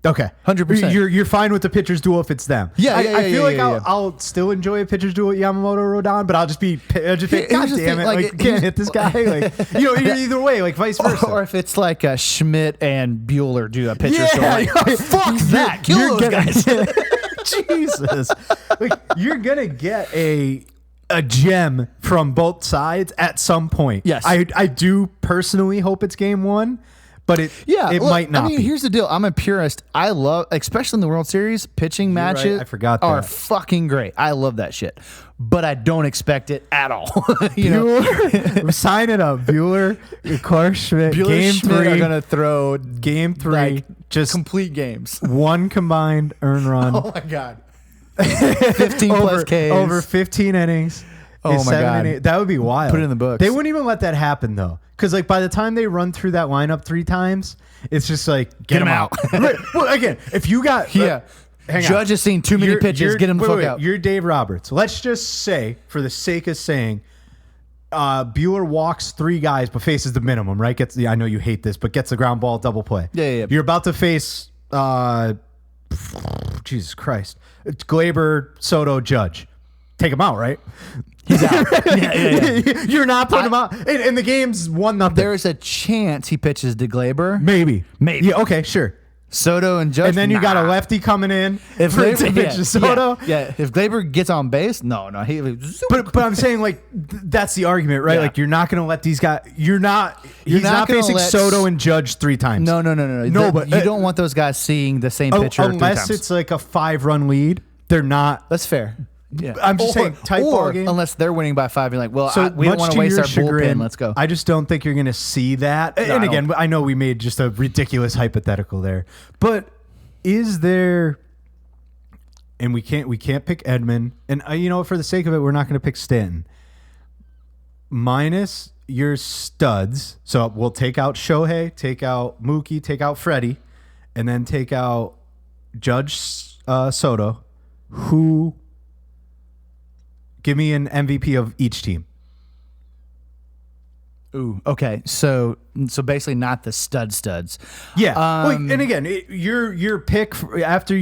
Okay, 100%. You're fine with the pitcher's duel if it's them. I feel like I'll still enjoy a pitcher's duel with Yamamoto or Rodon, but I'll just be God damn it, like can't hit this guy. Like either way, like vice versa. Or if it's like Schmidt and Bueller do a pitcher's duel, like, fuck that, kill those guys. Jesus, like you're gonna get a gem from both sides at some point. Yes, I do personally hope it's game one. But it might not. I mean, here's the deal. I'm a purist. I love, especially in the World Series, pitching matches. Right. I forgot that. Are fucking great. I love that shit. But I don't expect it at all. Bueller, sign it up. Bueller, Clark Schmidt, Bueller game Schmidt 3 are gonna throw game 3, like, just complete games. 1 combined earned run. Oh my god. 15 plus Ks over 15 innings. Oh my god, that would be wild. Put it in the books. They wouldn't even let that happen though, because like by the time they run through that lineup 3 times, it's just like get them out. Right. Well, again, if you got Judge has seen too many pitches. Get him the fuck out. You're Dave Roberts. Let's just say, for the sake of saying, Bueller walks 3 guys but faces the minimum. Right? I know you hate this, but gets the ground ball double play. Yeah. You're about to face Jesus Christ, it's Glaber, Soto, Judge. Take him out, right? He's out. You're not putting him out. And the game's 1-0. There's a chance he pitches to Glaber. Maybe. Yeah, okay, sure. Soto and Judge. And then you got a lefty coming in if Glaber pitches Soto. Yeah. If Glaber gets on base, no. But I'm saying, like, that's the argument, right? Yeah. Like, you're not going to let these guys. He's not facing Soto and Judge 3 times. No. But you don't want those guys seeing the same pitcher 3 times. Unless it's like a 5-run lead. They're not. That's fair. Yeah. I'm just saying, tight ball game. Unless they're winning by 5, you're like, well, we don't want to waste our bullpen. Let's go. I just don't think you're going to see that. And again, I know we made just a ridiculous hypothetical there, but is there? And we can't pick Edman, and for the sake of it, we're not going to pick Stanton. Minus your studs, so we'll take out Shohei, take out Mookie, take out Freddie, and then take out Judge Soto, who. Give me an MVP of each team. Ooh, okay. So basically not the studs. Yeah. And again, your pick after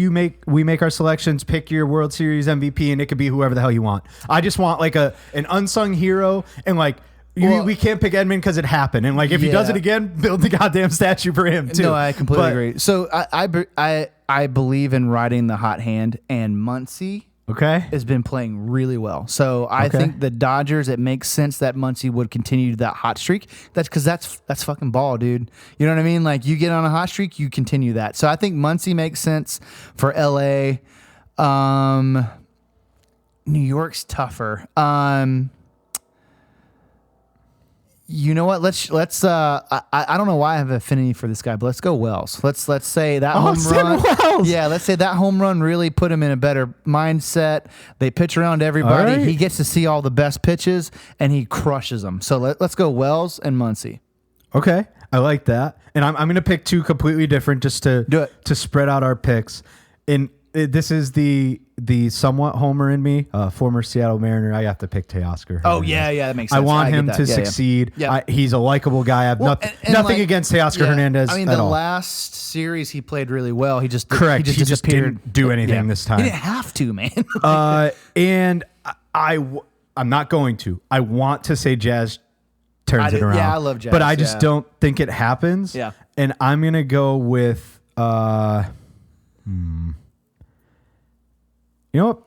we make our selections, pick your World Series MVP, and it could be whoever the hell you want. I just want like an unsung hero, and like we can't pick Edman because it happened, and like if he does it again, build the goddamn statue for him too. No, I completely agree. So I believe in riding the hot hand, and Muncy. Okay. Has been playing really well. So I think the Dodgers, it makes sense that Muncy would continue that hot streak. That's because that's fucking ball, dude. You know what I mean? Like, you get on a hot streak, you continue that. So I think Muncy makes sense for LA. New York's tougher. You know what? Let's. I don't know why I have an affinity for this guy, but let's go Wells. Let's say that home run. Wells. Yeah, let's say that home run really put him in a better mindset. They pitch around everybody. Right. He gets to see all the best pitches, and he crushes them. So let's go Wells and Muncy. Okay, I like that, and I'm going to pick 2 completely different just to do it to spread out our picks. And this is the somewhat homer in me, former Seattle Mariner. I have to pick Teoscar. Oh yeah, that makes sense. I want him to succeed. Yeah. He's a likable guy. I have nothing like, against Teoscar Hernandez. I mean, at the all. last series he played really well. He just correct. He just disappeared. Didn't do anything this time. He didn't have to, man. And I'm not going to. I want to say Jazz turns it around. Yeah, I love Jazz, but I just don't think it happens. Yeah. And I'm gonna go with. You know what?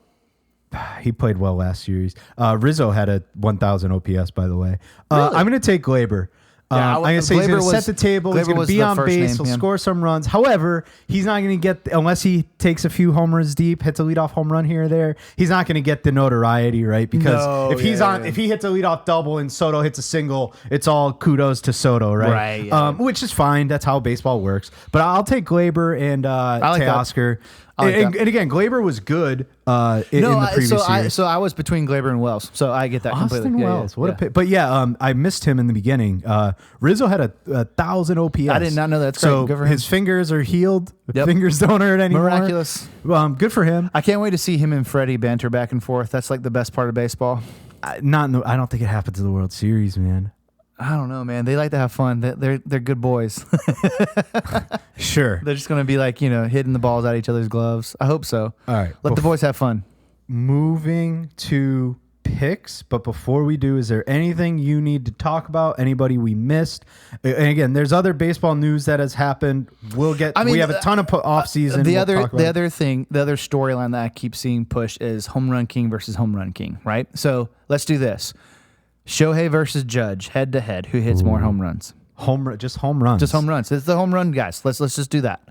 He played well last series. Rizzo had a 1,000 OPS, by the way. Really? I'm going to take Glaber. I'm going to say he's going to set the table. He's going to be on base. He'll score some runs. However, he's not going to get, unless he takes a few homers deep, hits a leadoff home run here or there, he's not going to get the notoriety, right? Because if he hits a leadoff double and Soto hits a single, it's all kudos to Soto, right? Right. Yeah. Which is fine. That's how baseball works. But I'll take Glaber and Teoscar. And again, Glaber was good in the previous year. So I was between Glaber and Wells, so I get that completely. Austin Wells, what a pick. But I missed him in the beginning. Rizzo had a 1,000 OPS. I did not know that. So good for him. his fingers are healed. Yep. Fingers don't hurt anymore. Miraculous. Good for him. I can't wait to see him and Freddie banter back and forth. That's like the best part of baseball. I don't think it happens in the World Series, man. I don't know, man. They like to have fun. They're good boys. Sure. They're just going to be like, hitting the balls out of each other's gloves. I hope so. All right. Let the boys have fun. Moving to picks, but before we do, is there anything you need to talk about? Anybody we missed? And again, there's other baseball news that has happened. We have a ton of off season. The other storyline that I keep seeing pushed is Home Run King versus Home Run King, right? So let's do this. Shohei versus Judge, head to head. Who hits more home runs? Just home runs. Just home runs. It's the home run guys. Let's just do that.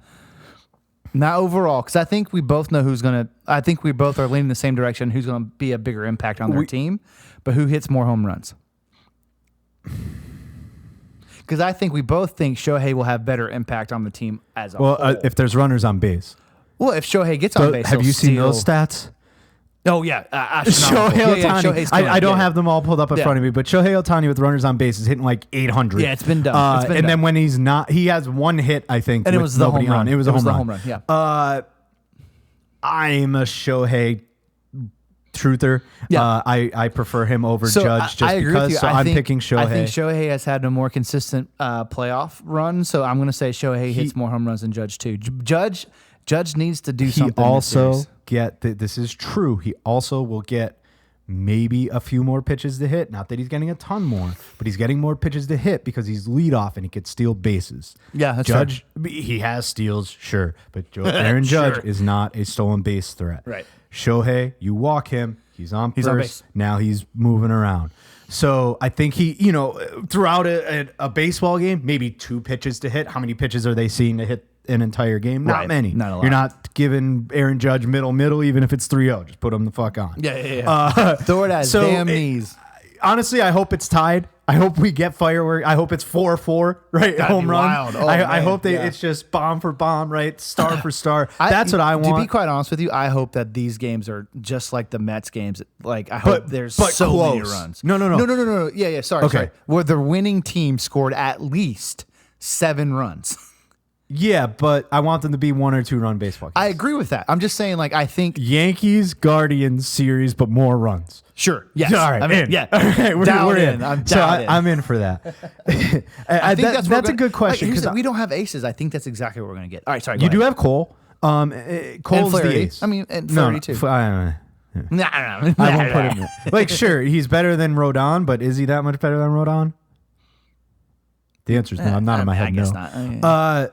Not overall, because I think we both know who's gonna. I think we both are leaning the same direction. Who's gonna be a bigger impact on their team? But who hits more home runs? Because I think we both think Shohei will have better impact on the team as a whole. If there's runners on base. Well, if Shohei gets on base, have you seen those stats? Oh, yeah. Shohei Ohtani. I don't have them all pulled up in front of me, but Shohei Ohtani with runners on base is hitting like 800. Yeah, it's been done. Then when he's not, he has one hit, I think. And it was the home run. It was a home run. Yeah. I'm a Shohei truther. Yeah. I prefer him over Judge just because. So I'm picking Shohei. I think Shohei has had a more consistent playoff run, so I'm going to say Shohei hits more home runs than Judge too. Judge needs to do something. He also this is true. He also will get maybe a few more pitches to hit. Not that he's getting a ton more, but he's getting more pitches to hit because he's leadoff and he could steal bases. Yeah, that's Judge, he has steals, sure, but Aaron Judge is not a stolen base threat. Right. Shohei, you walk him, he's on base. Now he's moving around. So I think he, throughout a baseball game, maybe 2 pitches to hit. How many pitches are they seeing to hit an entire game? Not many. Not a lot. You're not giving Aaron Judge middle, even if it's 3-0. Just put him the fuck on. Yeah. Throw it at his damn knees. Honestly, I hope it's tied. I hope we get fireworks. I hope it's 4-4, right? That'd home be run. Wild. Oh, I hope it's just bomb for bomb, right? Star for star. That's what I want. To be quite honest with you, I hope that these games are just like the Mets games. Like I hope there's so close. many runs. No. Yeah. Sorry. Where the winning team scored at least 7 runs. Yeah, but I want them to be 1 or 2 run baseball games. I agree with that. I'm just saying, I think Yankees Guardians series, but more runs. Sure. Yes. All right. I'm in. Yeah. All right. We're in. I'm in for that. I think that's a good question because we don't have aces. I think that's exactly what we're going to get. All right. Sorry. You do have Cole. Cole's the ace. I mean, and Flaherty too. I won't put him there. Sure, he's better than Rodon, but is he that much better than Rodon? The answer is no. I'm not in my head. I guess not.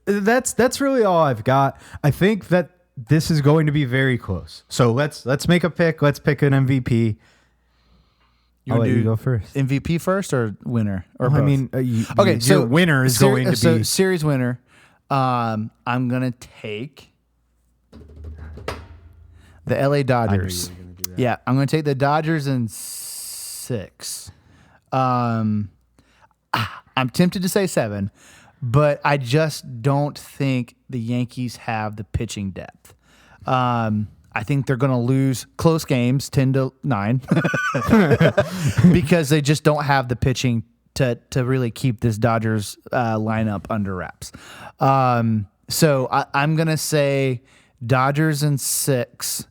That's really all I've got. I think that this is going to be very close. So let's make a pick. Let's pick an MVP. I'll let you go first. MVP first or winner or both? I mean, so winner is going to be series winner. I'm gonna take the LA Dodgers. Yeah, I'm gonna take the Dodgers in 6. I'm tempted to say 7. But I just don't think the Yankees have the pitching depth. I think they're going to lose close games, 10-9, because they just don't have the pitching to really keep this Dodgers lineup under wraps. So I'm going to say Dodgers in 6,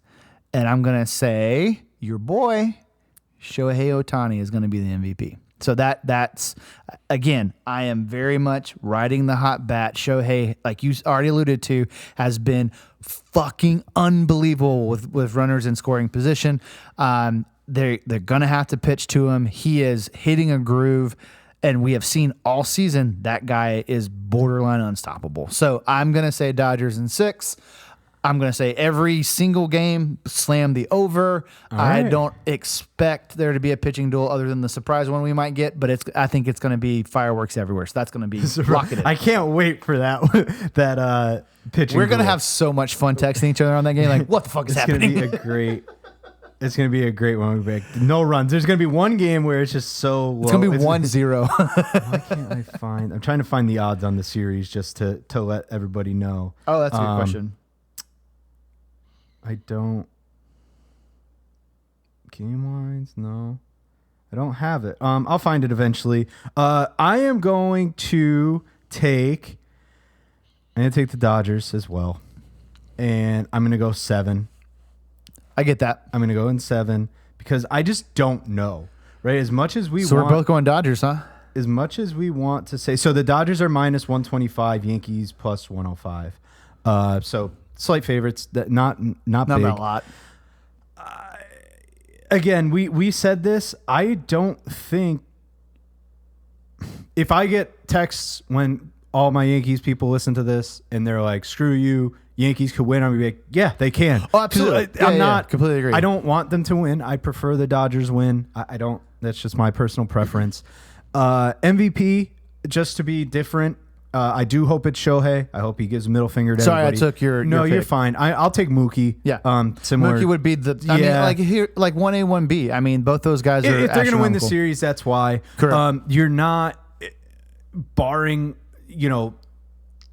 and I'm going to say your boy Shohei Ohtani is going to be the MVP. So that's again, I am very much riding the hot bat. Shohei, like you already alluded to, has been fucking unbelievable with runners in scoring position. They're gonna have to pitch to him. He is hitting a groove, and we have seen all season that guy is borderline unstoppable. So I'm gonna say Dodgers in 6. I'm going to say every single game, slam the over. I don't expect there to be a pitching duel other than the surprise one we might get, but I think it's going to be fireworks everywhere. So that's going to be rocketed. I can't wait for that pitching We're going to duel. have so much fun texting each other on that game. Like, what the fuck is happening? It's going to be a great one. No runs. There's going to be one game where it's just so low. It's going to be 1-0. Why can't I find... I'm trying to find the odds on the series just to let everybody know. Oh, that's a good question. I don't. Game lines? No. I don't have it. I'll find it eventually. I am going to take the Dodgers as well. And I'm going to go 7. I get that. I'm going to go in 7 because I just don't know. Right? As much as we're both going Dodgers, huh? As much as we want to say. So the Dodgers are minus 125, Yankees plus 105. So slight favorites, not big. Not a lot. Again, we said this. I don't think if I get texts when all my Yankees people listen to this and they're like, "Screw you, Yankees could win," I'm gonna be like, "Yeah, they can." Oh, absolutely. I'm not completely agree. I don't want them to win. I prefer the Dodgers win. I don't. That's just my personal preference. MVP, just to be different. I do hope it's Shohei. I hope he gives a middle finger to everybody. Sorry, I took your No, pick. you're fine. I'll take Mookie. Yeah. Similar. Mookie would be the. I mean, like here, like 1A, 1B. I mean, both those guys are. If they're going to win the astronomical. series, that's why. Correct. You're not barring, 2.5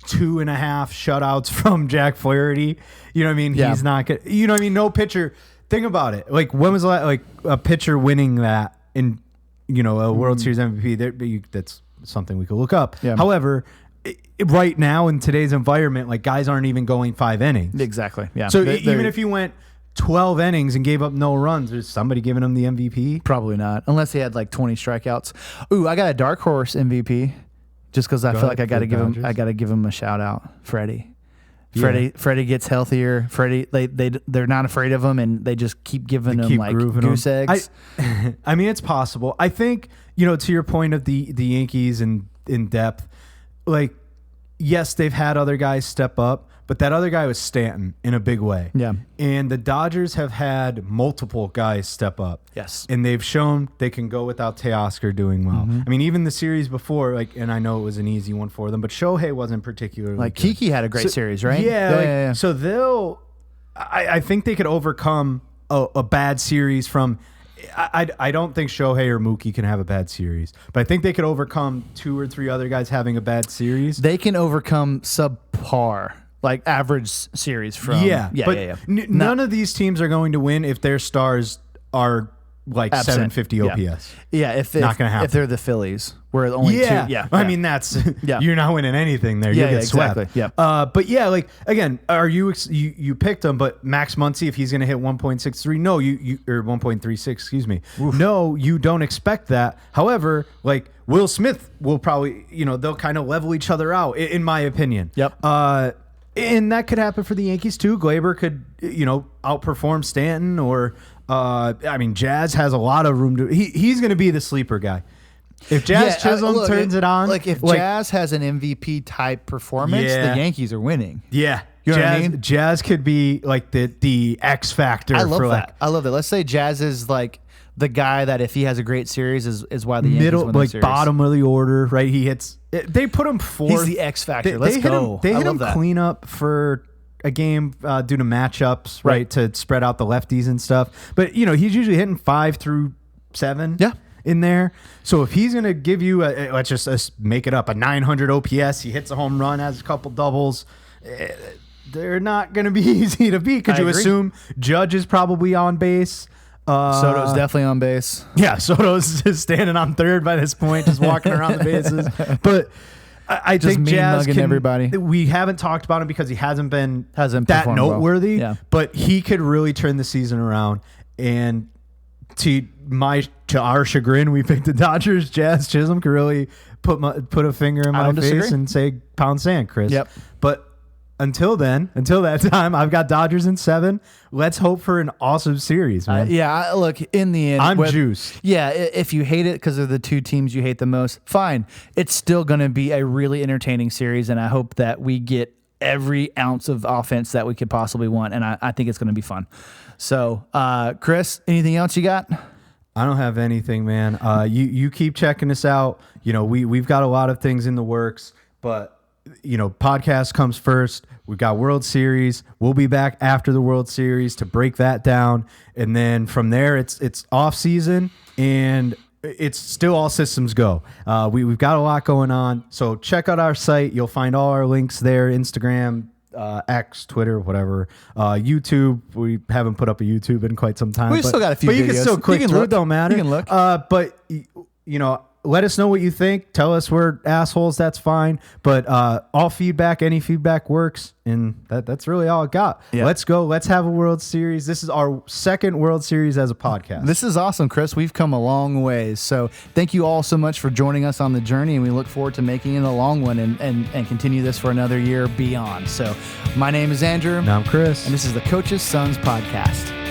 shutouts from Jack Flaherty. You know what I mean? Yeah. He's not good. You know what I mean? No pitcher. Think about it. Like, when was the last, like a pitcher winning that in, a World Series MVP? That's something we could look up. Yeah. However, right now in today's environment, like guys aren't even going 5 innings. Exactly. Yeah. So even if you went 12 innings and gave up no runs, is somebody giving him the MVP? Probably not, unless he had like 20 strikeouts. Ooh, I got a dark horse MVP, just because I feel like I got to give him. I got to give him a shout out, Freddie. Freddie gets healthier. Freddie, they're not afraid of him, and they just keep giving him like goose eggs. I mean, it's possible. I think to your point of the Yankees in depth, like yes, they've had other guys step up, but that other guy was Stanton in a big way. Yeah. And the Dodgers have had multiple guys step up. Yes. And they've shown they can go without Teoscar doing well. Mm-hmm. I mean, even the series before, and I know it was an easy one for them, but Shohei wasn't particularly like good. Kiki had a great series, right? Yeah. So I think they could overcome a bad series from. I don't think Shohei or Mookie can have a bad series, but I think they could overcome 2 or 3 other guys having a bad series. They can overcome subpar, like average series from. None of these teams are going to win if their stars are like absent. 750 OPS. Yeah, if not going to happen. If they're the Phillies, where only 2. Yeah, I mean that's you're not winning anything there. You get swept. Exactly. Yeah. But yeah, like again, are you picked him? But Max Muncy, if he's going to hit 1.63, no, you or 1.36, excuse me. Oof. No, you don't expect that. However, like Will Smith will probably, they'll kind of level each other out, in my opinion. Yep. And that could happen for the Yankees too. Glaber could, outperform Stanton, or Jazz has a lot of room to. He's going to be the sleeper guy. If Jazz Chisholm turns it on, like if Jazz has an MVP type performance, the Yankees are winning. Yeah, you know what I mean? Jazz could be like the X factor. I love for that. I love that. Let's say Jazz is like the guy that if he has a great series is why the Yankees win the series. Bottom of the order, right? He hits. They put him fourth. He's the X factor. Let's go. They hit him clean up for a game due to matchups, right? To spread out the lefties and stuff. But he's usually hitting 5 through 7. Yeah. In there. So if he's going to give you let's just make it up, a 900 OPS, he hits a home run, has a couple doubles, they're not going to be easy to beat because you assume Judge is probably on base. Soto's definitely on base. Yeah, Soto's just standing on third by this point, just walking around the bases. But I Just think mean Jazz mugging everybody. We haven't talked about him because he hasn't that performed well. noteworthy. Yeah. But he could really turn the season around. And to our chagrin, we picked the Dodgers. Jazz Chisholm could really put a finger in my face and say pound sand, Chris. Yep. But until that time, I've got Dodgers in 7. Let's hope for an awesome series, man. Look, in the end, I'm juiced. Yeah, if you hate it because of the two teams you hate the most, fine. It's still going to be a really entertaining series, and I hope that we get every ounce of offense that we could possibly want, and I think it's going to be fun. So, Chris, anything else you got? I don't have anything, man. You keep checking us out. We've got a lot of things in the works, but podcast comes first. We've got World Series. We'll be back after the World Series to break that down, and then from there, it's off season and it's still all systems go. We've got a lot going on, so check out our site. You'll find all our links there: Instagram, X, Twitter, whatever. YouTube. We haven't put up a YouTube in quite some time. We've still got a few. But you videos. can still click through. It don't matter. You can look. But let us know what you think. Tell us we're assholes. That's fine. But all feedback, any feedback works. And that's really all I got. Yeah. Let's go. Let's have a World Series. This is our second World Series as a podcast. This is awesome, Chris. We've come a long ways. So thank you all so much for joining us on the journey. And we look forward to making it a long one and continue this for another year beyond. So my name is Andrew. And I'm Chris. And this is the Coach's Sons Podcast.